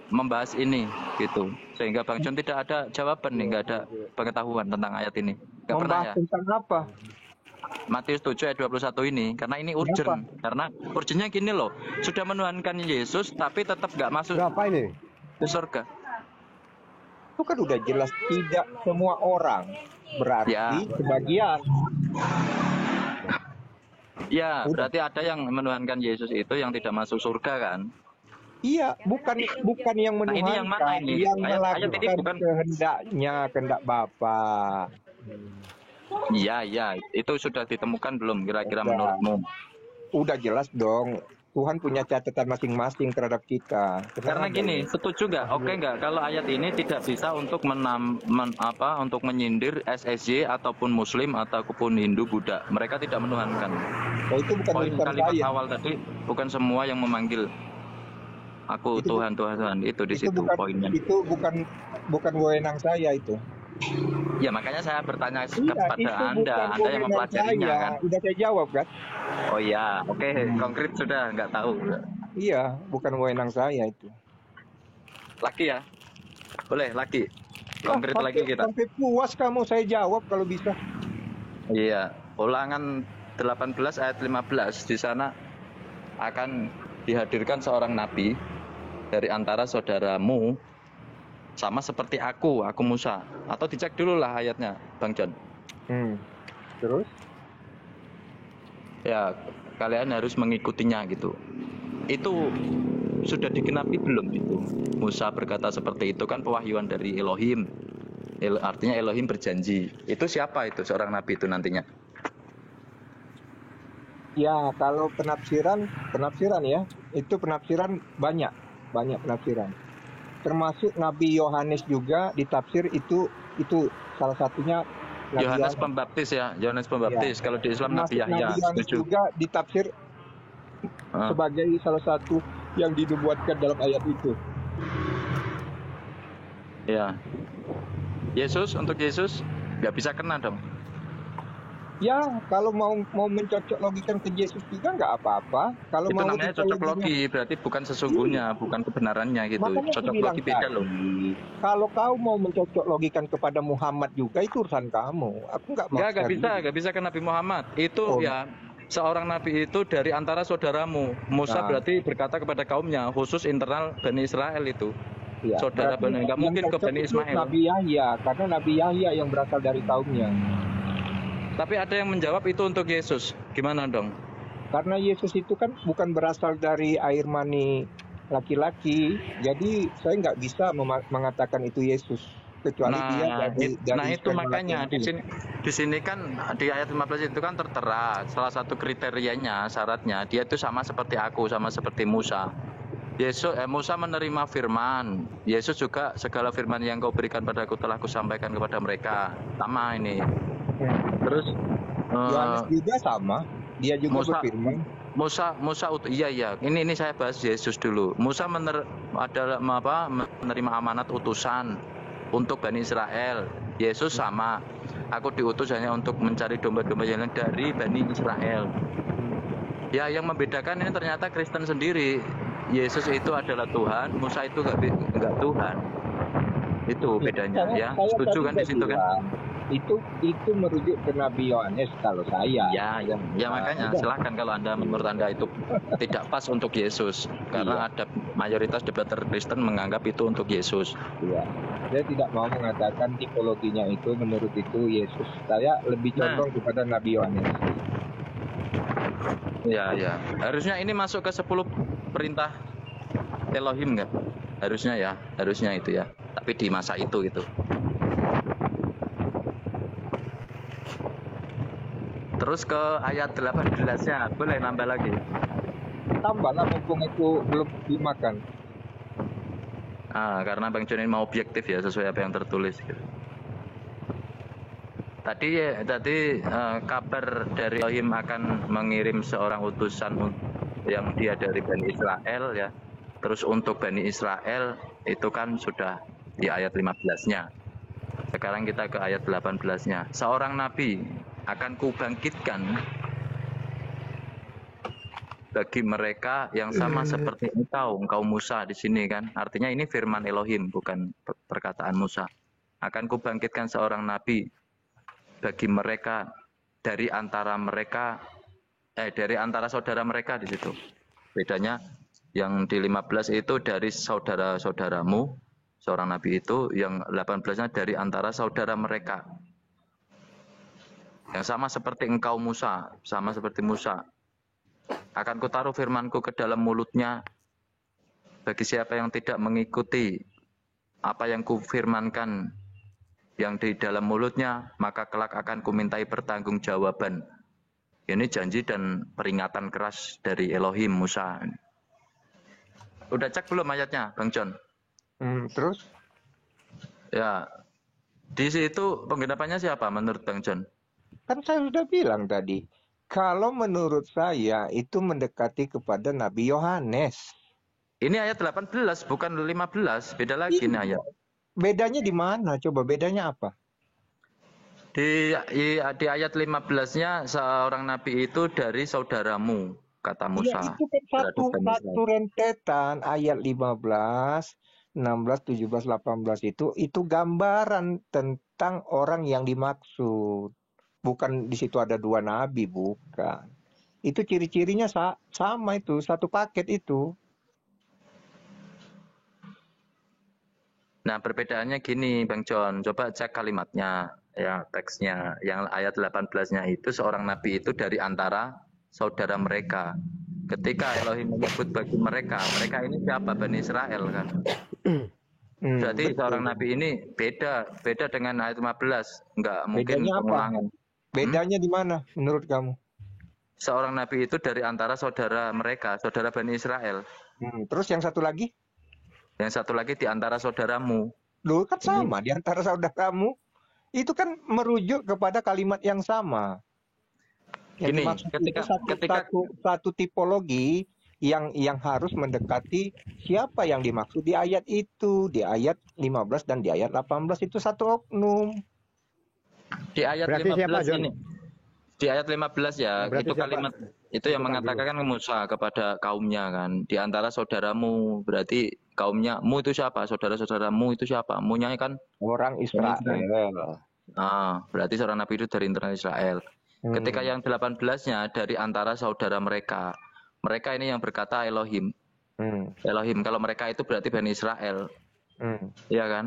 membahas ini gitu, sehingga Bang John tidak ada jawaban nih, nggak ada pengetahuan tentang ayat ini, nggak pernah Membahas ya? tentang apa? Matius 7 ayat 21 ini, karena ini urgent. Karena urgentnya gini loh, sudah menuhankan Yesus tapi tetap nggak masuk ke surga. Itu kan udah jelas tidak semua orang, berarti sebagian. Ya, berarti ada yang menuhankan Yesus itu yang tidak masuk surga kan? Iya, bukan yang Nah, menuhankan, ini yang mana ini? yang Ayat ini melakukan bukan. kehendak Bapa. Iya, itu sudah ditemukan belum kira-kira Udah. menurutmu? Udah jelas dong. Tuhan punya catatan masing-masing terhadap kita. Karena gini, setuju nggak? Oke nggak? Kalau ayat ini tidak bisa untuk untuk menyindir SSY ataupun Muslim ataupun Hindu, Buddha. Mereka tidak menuhankan. Oh, itu bukan Poin urusan kalimat saya. awal tadi, bukan semua yang memanggil aku Tuhan. Itu di situ poinnya. Itu bukan wewenang saya itu. Ya makanya saya bertanya Iya, kepada itu Anda yang wewenang mempelajarinya saya. kan. Udah saya jawab kan? Oh iya, oke, konkret sudah nggak tahu. Iya, bukan wewenang saya itu. Lagi ya, boleh lagi. Konkret lagi kita. Sampai puas kamu saya jawab kalau bisa. Iya, Ulangan 18 ayat 15 di sana akan dihadirkan seorang nabi dari antara saudaramu sama seperti aku Musa. Atau dicek dulu lah ayatnya, Bang John. Terus? Ya, kalian harus mengikutinya gitu. Itu sudah digenapi belum itu? Musa berkata seperti itu kan pewahyuan dari Elohim. Artinya Elohim berjanji. Itu siapa itu seorang nabi itu nantinya? Ya, kalau penafsiran ya, itu penafsiran banyak penafsiran. Termasuk Nabi Yohanes juga ditafsir itu salah satunya Nabi Yohanes Pembaptis ya, Yohanes Pembaptis. Kalau di Islam Nabi Yahya. Nabi Yohanes juga ditafsir sebagai salah satu yang dinubuatkan dalam ayat itu. Ya. Yesus, untuk Yesus nggak bisa kena dong. Ya, kalau mau mencocok logikan ke Yesus juga nggak apa-apa. Kalau itu mau namanya cocok logi, berarti bukan sesungguhnya, bukan kebenarannya gitu. Makanya Cocok logi beda loh. Kalau kau mau mencocok logikan kepada Muhammad juga itu urusan kamu. Aku nggak mau. Nggak bisa ke Nabi Muhammad. Itu ya seorang nabi itu dari antara saudaramu. Musa berarti berkata kepada kaumnya, khusus internal Bani Israel itu. Ya, saudara Bani, nggak mungkin ke Bani Ismail. Nabi Yahya, karena Nabi Yahya yang berasal dari kaumnya. Tapi ada yang menjawab itu untuk Yesus. Gimana dong? Karena Yesus itu kan bukan berasal dari air mani laki-laki, jadi saya nggak bisa mengatakan itu Yesus kecuali dia dari itu makanya di sini kan di ayat 15 itu kan tertera salah satu kriterianya, syaratnya dia itu sama seperti aku, sama seperti Musa. Musa menerima firman, Yesus juga segala firman yang kau berikan padaku telah kusampaikan kepada mereka. Sama ini. Terus Yohanes juga sama, dia juga berfirman. Musa iya. Ini saya bahas Yesus dulu. Musa menerima amanat utusan untuk Bani Israel. Yesus sama. Aku diutus hanya untuk mencari domba-domba yang lain dari Bani Israel. Ya, yang membedakan ini ternyata Kristen sendiri. Yesus itu adalah Tuhan, Musa itu enggak Tuhan. Itu bedanya ya. Setuju kan di situ kan? Itu merujuk ke Nabi Yohanes kalau saya. Ya makanya silahkan kalau menurut Anda itu tidak pas untuk Yesus karena ada mayoritas debater Kristen menganggap itu untuk Yesus. Iya. Saya tidak mau mengatakan tipologinya itu menurut itu Yesus. Saya lebih condong kepada Nabi Yohanes. Ya. Harusnya ini masuk ke 10 perintah Elohim nggak? Harusnya itu ya. Tapi di masa itu gitu. Terus ke ayat 18-nya, boleh nambah lagi? Tambahlah mumpung itu belum dimakan. Karena Bang John ini mau objektif ya, sesuai apa yang tertulis gitu. Tadi kabar dari Elohim akan mengirim seorang utusan yang dia dari Bani Israel ya. Terus untuk Bani Israel itu kan sudah di ayat 15-nya. Sekarang kita ke ayat 18-nya. Seorang nabi akan kubangkitkan bagi mereka yang sama seperti engkau Musa di sini kan. Artinya ini firman Elohim, bukan perkataan Musa. Akan kubangkitkan seorang nabi bagi mereka dari antara saudara mereka di situ. Bedanya yang di 15 itu dari saudara-saudaramu, seorang nabi itu, yang 18-nya dari antara saudara mereka. Yang sama seperti engkau Musa, sama seperti Musa. Akan kutaruh firmanku ke dalam mulutnya. Bagi siapa yang tidak mengikuti apa yang kufirmankan yang di dalam mulutnya, maka kelak akan kumintai pertanggungjawaban. Ini janji dan peringatan keras dari Elohim Musa. Udah cek belum ayatnya, Bang John? Terus? Ya, di situ penggenapannya siapa menurut Bang John? Kan saya sudah bilang tadi, kalau menurut saya itu mendekati kepada Nabi Yohanes. Ini ayat 18, bukan 15, beda lagi nih ayat. Bedanya di mana? Coba bedanya apa? Di ayat 15-nya seorang nabi itu dari saudaramu, kata Musa. Ya, itu kan satu rentetan ayat 15, 16, 17, 18 itu gambaran tentang orang yang dimaksud. Bukan di situ ada dua nabi, bukan. Itu ciri-cirinya sama itu, satu paket itu. Nah, perbedaannya gini, Bang John. Coba cek kalimatnya, ya teksnya. Yang ayat 18-nya itu seorang nabi itu dari antara saudara mereka. Ketika Elohim menyebut bagi mereka ini siapa? Bani Israel kan. Berarti betul. seorang nabi ini beda dengan ayat 15. Enggak mungkin Bedanya apa? pengulangan. Bedanya di mana menurut kamu? Seorang nabi itu dari antara saudara mereka, saudara Bani Israel. Terus yang satu lagi? Yang satu lagi di antara saudaramu. Loh kan sama di antara saudaramu. Itu kan merujuk kepada kalimat yang sama. Yang Gini, dimaksud ketika itu satu tipologi yang harus mendekati siapa yang dimaksud di ayat itu, di ayat 15 dan di ayat 18 itu satu oknum. Di ayat Berarti 15 siapa, John? ini. Di ayat 15 ya, Berarti itu siapa? kalimat itu yang mengatakan Musa kepada kaumnya kan, di antara saudaramu, berarti kaumnya, mu itu siapa? Saudara-saudaramu itu siapa? Munya kan orang Israel. Berarti seorang nabi itu dari internal Israel. Ketika yang 18-nya dari antara saudara mereka. Mereka ini yang berkata Elohim. Elohim, kalau mereka itu berarti Bani Israel. Iya kan?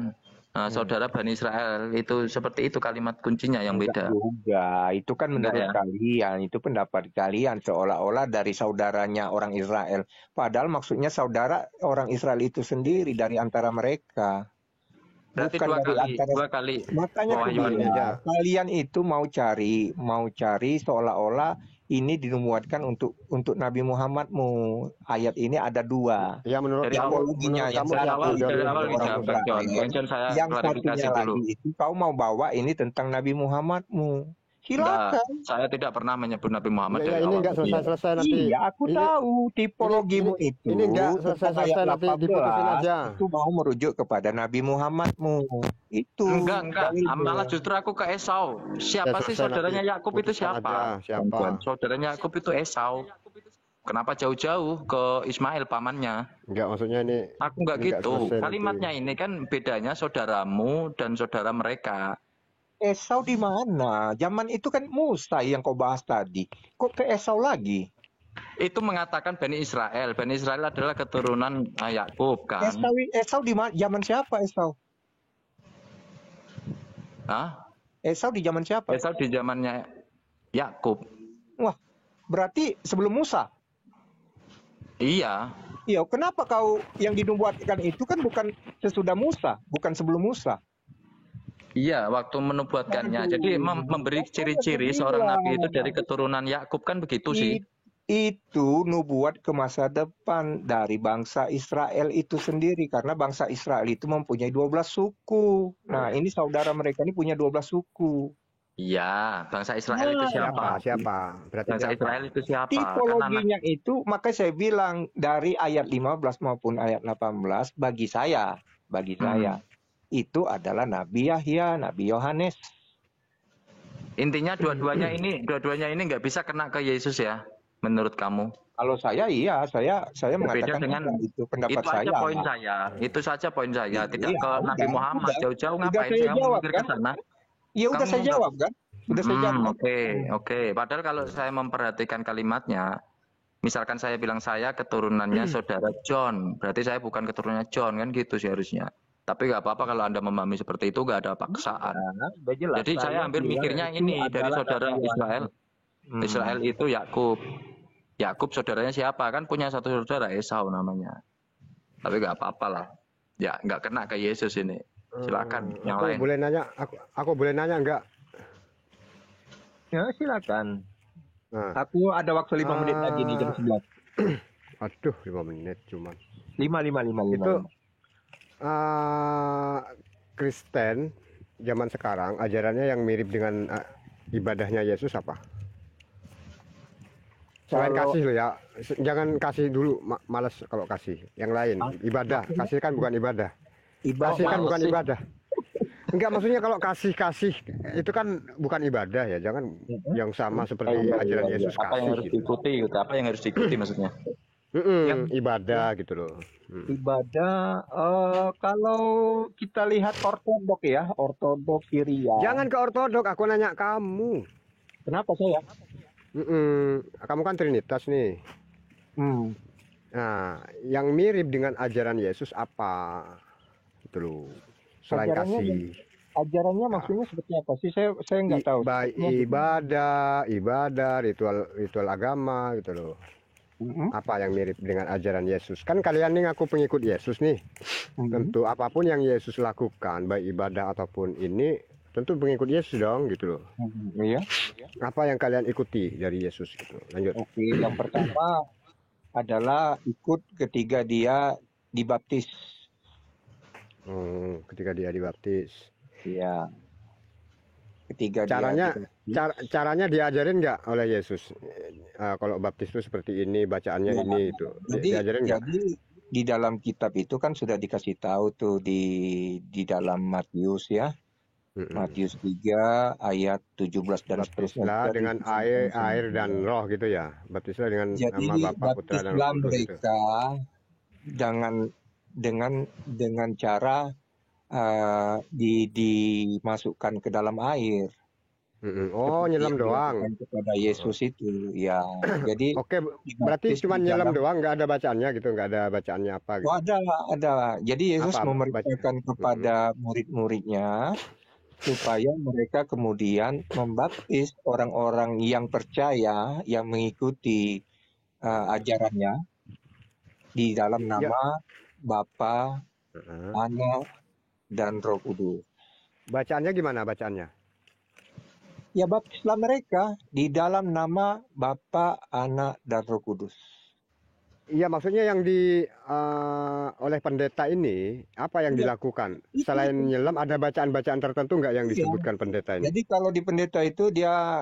Nah, saudara Bani Israel itu seperti itu kalimat kuncinya yang beda. Juga, itu kan menurut Enggak ya? kalian, itu pendapat kalian seolah-olah dari saudaranya orang Israel. Padahal maksudnya saudara orang Israel itu sendiri dari antara mereka. Berarti Bukan dari antara. dua kali. Makanya pewahyuannya. kalian itu mau cari seolah-olah ini dinubuatkan untuk Nabi Muhammadmu. Ayat ini ada dua. Ya menurut Dari tipologinya yang dari awal orang dijawab, Bang John. Israel. Bang John, saya Yang klarifikasi satunya dulu. lagi itu kau mau bawa ini tentang Nabi Muhammadmu. Silakan. Nah, saya tidak pernah menyebut Nabi Muhammad Ya, dari ini awal. enggak selesai nanti. Iya, aku Ini- tahu tipologimu itu. ini enggak tentang selesai ayat nanti, diputusin 18, aja. Itu mau merujuk kepada Nabi Muhammadmu. Itu. Enggak. Malah justru aku ke Esau. Siapa Ya, sih selesai saudaranya nanti. Yakub itu Putuskan siapa? aja, siapa? Saudaranya Yakub itu Esau. Kenapa jauh-jauh ke Ismail pamannya? Enggak, maksudnya ini Aku enggak ini gitu. selesai Kalimatnya ini kan bedanya saudaramu dan saudara mereka. Esau di mana? Zaman itu kan Musa yang kau bahas tadi. Kok ke Esau lagi? Itu mengatakan Bani Israel. Bani Israel adalah keturunan Yakub kan? Esau di mana? Zaman siapa Esau? Hah? Esau di zaman siapa? Esau di zamannya Yakub. Wah, berarti sebelum Musa. Iya. Iya, kenapa kau yang dinubuatkan itu kan bukan sesudah Musa, bukan sebelum Musa. Iya, waktu menubuatkannya. Jadi memberi ciri-ciri seorang nabi itu dari keturunan Yakub kan begitu sih. Itu nubuat ke masa depan dari bangsa Israel itu sendiri. Karena bangsa Israel itu mempunyai 12 suku. Nah, ini saudara mereka ini punya 12 suku. Iya, bangsa Israel itu siapa? Siapa? Berarti Bangsa siapa? Israel itu siapa? Kan Tipologinya itu, makanya saya bilang dari ayat 15 maupun ayat 18, bagi saya, itu adalah Nabi Yahya, Nabi Yohanes. Intinya dua-duanya ini nggak bisa kena ke Yesus ya, menurut kamu? Kalau saya iya, saya Berbeda mengatakan dengan itu pendapat itu aja saya. poin saya. Itu saja poin saya. Tidak Iya, ke Nabi udah, Muhammad udah. jauh-jauh Udah ngapain saya saya jawab, memikir ke kan? sana? Ya udah Kamu saya jawab kan? Udah saya jawab. Oke. Padahal kalau saya memperhatikan kalimatnya, misalkan saya bilang saya keturunannya saudara John, berarti saya bukan keturunannya John kan gitu sih harusnya. Tapi nggak apa-apa kalau Anda memahami seperti itu, nggak ada paksaan. Udah jelas. Jadi saya ambil mikirnya ini dari saudara Israel. Israel itu Yakub. Yakub saudaranya siapa? Kan punya satu saudara Esau namanya. Tapi nggak apa-apa lah. Ya nggak kena ke Yesus ini. Silakan yang Aku lain. boleh nanya, aku boleh nanya enggak? Ya silakan. Nah, Aku ada waktu 5 menit lagi nih jam 11. aduh, 5 menit cuman. 5. Itu Kristen zaman sekarang ajarannya yang mirip dengan ibadahnya Yesus apa? Selain Kalau- kasih loh ya, jangan kasih dulu, malas kalau kasih. Yang lain, ibadah. Kasih kan bukan ibadah. Kasih kan bukan ibadah. Enggak, maksudnya kalau kasih itu kan bukan ibadah ya, jangan yang sama seperti ajaran Yesus Apa yang kasih harus gitu. diikuti? Gitu. Apa yang harus diikuti maksudnya? Ibadah gitu loh. Ibadah kalau kita lihat ortodok ya, ortodok Syria. Jangan ke ortodok, aku nanya kamu. Kenapa saya? Kamu kan Trinitas nih. Nah, yang mirip dengan ajaran Yesus apa? Gitu loh. Selain kasih. Ajarannya maksudnya seperti apa sih? Saya nggak tahu. Ibadah, ritual agama gitu loh. Apa yang mirip dengan ajaran Yesus? Kan kalian nih ngaku pengikut Yesus nih. Tentu apapun yang Yesus lakukan, baik ibadah ataupun ini, tentu pengikut Yesus dong gitu loh. Iya. Apa yang kalian ikuti dari Yesus gitu? Lanjut. Oke, yang pertama adalah ikut ketika dia dibaptis. Ketika dia dibaptis. Iya. Ketika caranya diajarin nggak oleh Yesus? Kalau baptis itu seperti ini, bacaannya ini itu. Diajarin nggak? Jadi di dalam kitab itu kan sudah dikasih tahu tuh di dalam Matius ya. Matius 3 ayat 17 dan seterusnya. Baptislah dengan air dan roh gitu ya. Baptislah dengan nama Bapa, Putra dan baptislah Roh Kudus. mereka dengan cara dimasukkan ke dalam air. Oh, nyelam doang. Kepada Yesus itu, ya. Jadi Oke, berarti cuma nyelam doang, nggak ada bacaannya gitu, nggak ada bacaannya apa gitu. Oh, ada. Jadi Yesus Apa memerintahkan kepada murid-muridnya supaya mereka kemudian membaptis orang-orang yang percaya, yang mengikuti ajarannya di dalam nama Bapa, Anak, dan Roh Kudus. Bacaannya gimana bacaannya? Ya, baptislah mereka di dalam nama Bapa, Anak, dan Roh Kudus. Iya, maksudnya yang oleh pendeta ini apa yang dilakukan? Selain nyelam, ada bacaan-bacaan tertentu nggak yang disebutkan pendeta ini? Jadi kalau di pendeta itu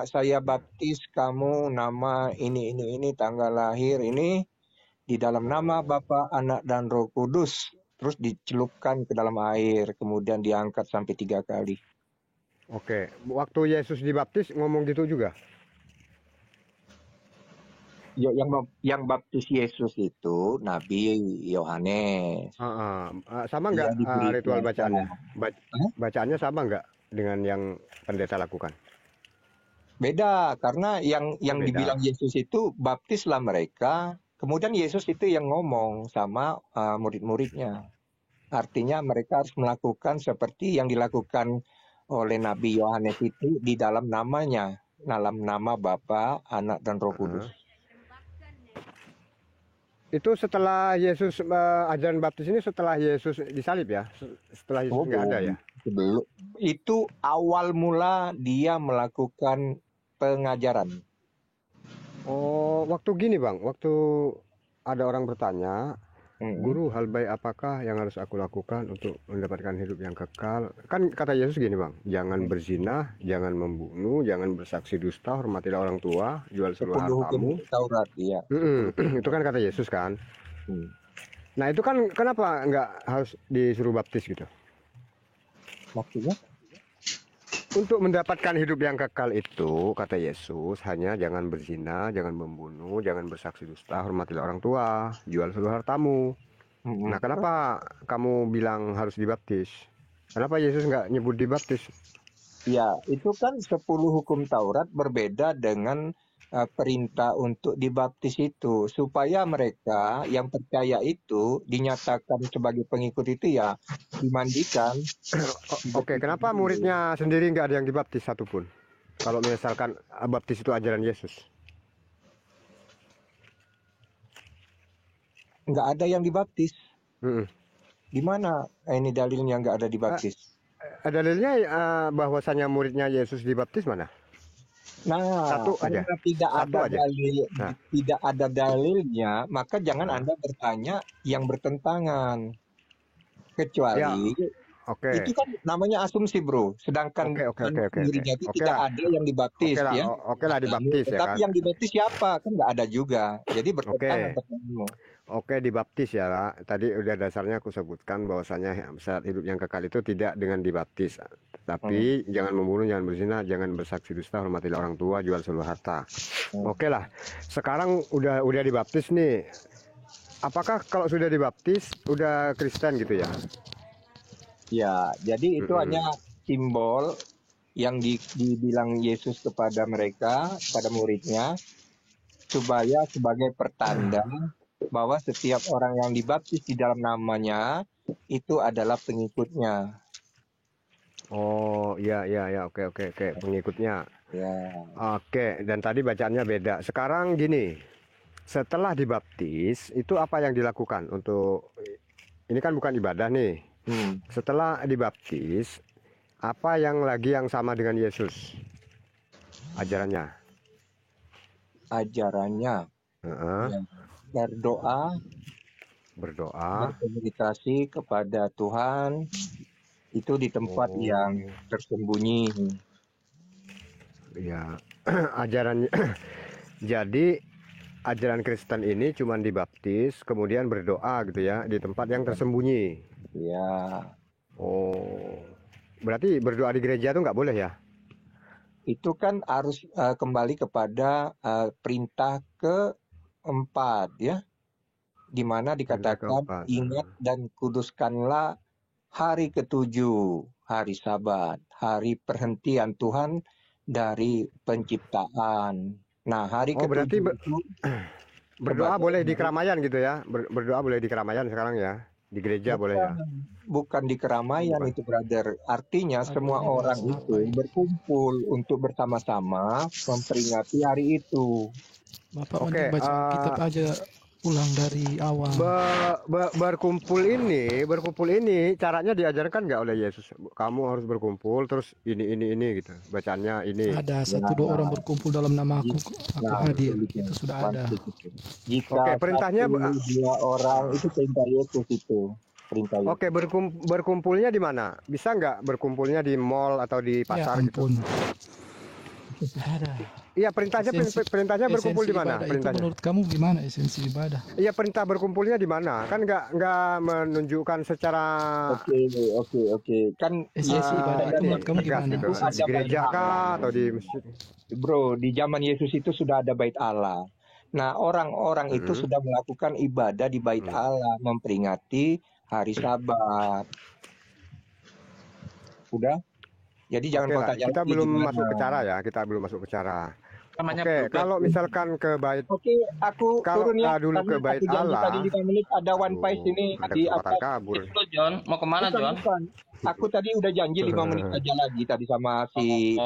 saya baptis kamu nama ini, tanggal lahir ini di dalam nama Bapa, Anak, dan Roh Kudus. Terus dicelupkan ke dalam air, kemudian diangkat sampai 3 kali. Oke, waktu Yesus dibaptis ngomong gitu juga? Ya, yang baptis Yesus itu Nabi Yohanes. Sama nggak ritual bacaannya? Bacaannya sama nggak dengan yang pendeta lakukan? Beda, karena yang dibilang Yesus itu baptislah mereka, kemudian Yesus itu yang ngomong sama murid-muridnya. Artinya mereka harus melakukan seperti yang dilakukan oleh Nabi Yohanes itu di dalam namanya, dalam nama Bapa, Anak, dan Roh Kudus. Itu setelah Yesus ajaran baptis ini setelah Yesus disalib ya? Setelah Yesus nggak ada ya? Belum. Itu awal mula dia melakukan pengajaran. Oh, waktu gini Bang, waktu ada orang bertanya, Guru, hal baik apakah yang harus aku lakukan untuk mendapatkan hidup yang kekal? Kan kata Yesus gini Bang, jangan berzina, jangan membunuh, jangan bersaksi dusta, hormatilah orang tua, jual seluruh hartamu. Taurat, ya. Itu kan kata Yesus kan. Nah itu kan kenapa nggak harus disuruh baptis gitu? Maksudnya? Untuk mendapatkan hidup yang kekal itu, kata Yesus, hanya jangan berzina, jangan membunuh, jangan bersaksi dusta, hormatilah orang tua, jual seluruh hartamu. Nah, kenapa kamu bilang harus dibaptis? Kenapa Yesus nggak nyebut dibaptis? Ya, itu kan 10 hukum Taurat berbeda dengan perintah untuk dibaptis itu. Supaya mereka yang percaya itu dinyatakan sebagai pengikut itu ya dimandikan. Oke, kenapa muridnya sendiri nggak ada yang dibaptis satupun? Kalau misalkan baptis itu ajaran Yesus. Nggak ada yang dibaptis. Gimana ini dalilnya nggak ada dibaptis? Dalilnya bahwasanya muridnya Yesus dibaptis mana? Nah, satu aja. Tidak ada dalilnya, maka jangan Anda bertanya yang bertentangan. Kecuali itu kan namanya asumsi, Bro. Sedangkan muridnya itu tidak ada yang dibaptis ya. Oke lah dibaptis ya. Tapi yang dibaptis siapa? Kan nggak ada juga. Jadi bertentangan pertanyaanmu. Oke, dibaptis ya, Pak. Tadi udah dasarnya aku sebutkan bahwasanya saat hidup yang kekal itu tidak dengan dibaptis. Tapi jangan membunuh, jangan berzina, jangan bersaksi dusta, hormatilah orang tua, jual seluruh harta. Oke lah. Sekarang udah dibaptis nih. Apakah kalau sudah dibaptis udah Kristen gitu ya? Ya, jadi itu hanya simbol yang dibilang Yesus kepada mereka, pada muridnya, supaya sebagai pertanda bahwa setiap orang yang dibaptis di dalam namanya itu adalah pengikutnya. Oh, iya, oke, pengikutnya. Ya. Oke, dan tadi bacaannya beda. Sekarang gini, setelah dibaptis itu apa yang dilakukan untuk ini kan bukan ibadah nih. Setelah dibaptis apa yang lagi yang sama dengan Yesus ajarannya? Ajarannya ya, berdoa, berkomunikasi kepada Tuhan itu di tempat yang tersembunyi. Ya, ajarannya. Jadi ajaran Kristen ini cuma dibaptis, kemudian berdoa gitu ya di tempat yang tersembunyi. Ya. Oh, berarti berdoa di gereja itu nggak boleh ya? Itu kan harus kembali kepada perintah keempat ya, di mana dikatakan ingat dan kuduskanlah hari ketujuh, hari Sabat, hari perhentian Tuhan dari penciptaan. Nah, hari berarti ketujuh itu berdoa boleh di keramaian gitu ya? Berdoa boleh di keramaian sekarang ya? Di gereja boleh ya? Bukan di keramaian itu, brother. Artinya semua orang itu berkumpul untuk bersama-sama memperingati hari itu. Bapak mending baca kitab aja ulang dari awal. Berkumpul ini caranya diajarkan nggak oleh Yesus? Kamu harus berkumpul terus ini gitu. Bacaannya ini. Ada 1-2 orang berkumpul dalam namaku, aku hadir. Itu sudah ada. Jika perintahnya 2 orang itu perintah Yesus itu. Perintah Yesus. Oke, berkumpulnya di mana? Bisa nggak berkumpulnya di mall atau di pasar gitu? Ada. Iya, perintahnya berkumpul di mana? Perintahnya. Menurut kamu gimana esensi ibadah? Iya, perintah berkumpulnya di mana? Kan nggak menunjukkan secara. Oke. Kan esensi ibadah itu menurut kamu gimana? Gitu. Di gereja kah atau di masjid? Bro, di zaman Yesus itu sudah ada bait Allah. Nah, orang-orang itu sudah melakukan ibadah di bait Allah, memperingati hari Sabat. Udah? Jadi jangan kau tanya. Kita belum masuk ke cara ya, Oke, kalau misalkan ke bait. Oke, aku turun ya. Dulu ke bait Allah. Tadi 5 menit ada One Piece ini di atas. Itu John, mau kemana John? Aku tadi udah janji 5 menit aja lagi tadi sama si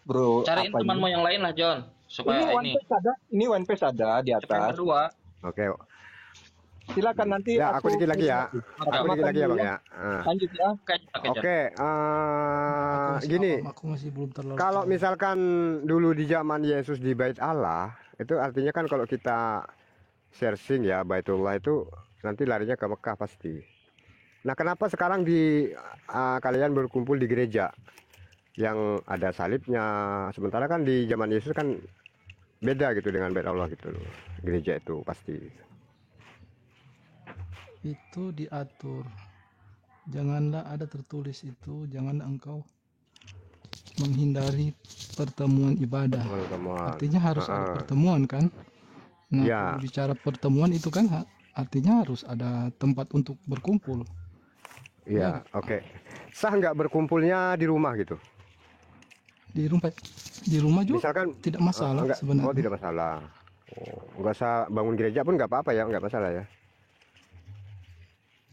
bro. Cariin temanmu yang lain lah John, supaya ini One Piece ada di atas. Yang kedua. Oke. Silakan nanti ya, aku dikit lagi ya. Aku dikit lagi ya, Bang ya. Lanjut ya. Oke, gini. Kalau misalkan dulu di zaman Yesus di Bait Allah, itu artinya kan kalau kita searching ya Baitullah itu nanti larinya ke Mekah pasti. Nah, kenapa sekarang kalian berkumpul di gereja yang ada salibnya, sementara kan di zaman Yesus kan beda gitu dengan Bait Allah gitu loh. Gereja itu pasti. Itu diatur, janganlah ada tertulis itu, jangan engkau menghindari pertemuan ibadah. Artinya harus ada pertemuan kan. Nah, kalau bicara pertemuan itu kan artinya harus ada tempat untuk berkumpul. Iya, oke. Sah nggak berkumpulnya di rumah gitu? Di rumah juga misalkan, tidak masalah sebenarnya. Oh, tidak masalah. Nggak usah bangun gereja pun nggak apa-apa ya, nggak masalah ya.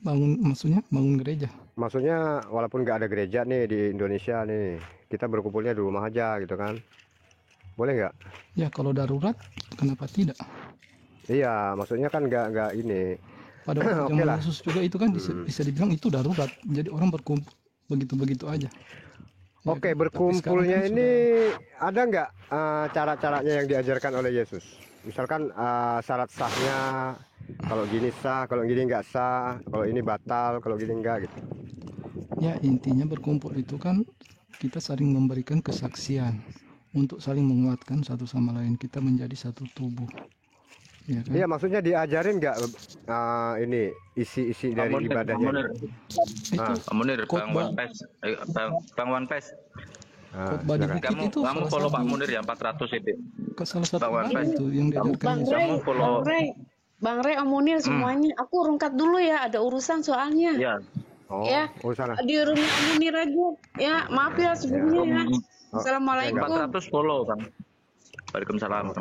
Bangun gereja. Maksudnya walaupun nggak ada gereja nih di Indonesia nih, kita berkumpulnya di rumah aja gitu kan? Boleh nggak? Ya kalau darurat, kenapa tidak? Iya, maksudnya kan nggak ini. Pada waktu zaman Yesus juga itu kan bisa dibilang itu darurat. Jadi orang berkumpul begitu-begitu aja. Oke, berkumpulnya ini ada nggak cara-caranya yang diajarkan oleh Yesus? Misalkan syarat sahnya, kalau gini sah, kalau gini nggak sah, kalau ini batal, kalau gini enggak gitu. Ya intinya berkumpul itu kan kita saling memberikan kesaksian untuk saling menguatkan satu sama lain, kita menjadi satu tubuh. Ya kan? Iya, maksudnya diajarin nggak ini isi-isi dari ibadahnya? Munir, Bang One Piece. Khotbah di bukit itu kamu follow Pak Munir ya 400 itu. Salah satu itu yang diajarkan Bang Rey, Om Munir semuanya. Aku rungkat dulu ya, ada urusan soalnya. Ya. Ya, di rumah Om Munir aja. Ya, maaf ya sebelumnya ya. Assalamualaikum. 400 follow Bang. Waalaikumsalam.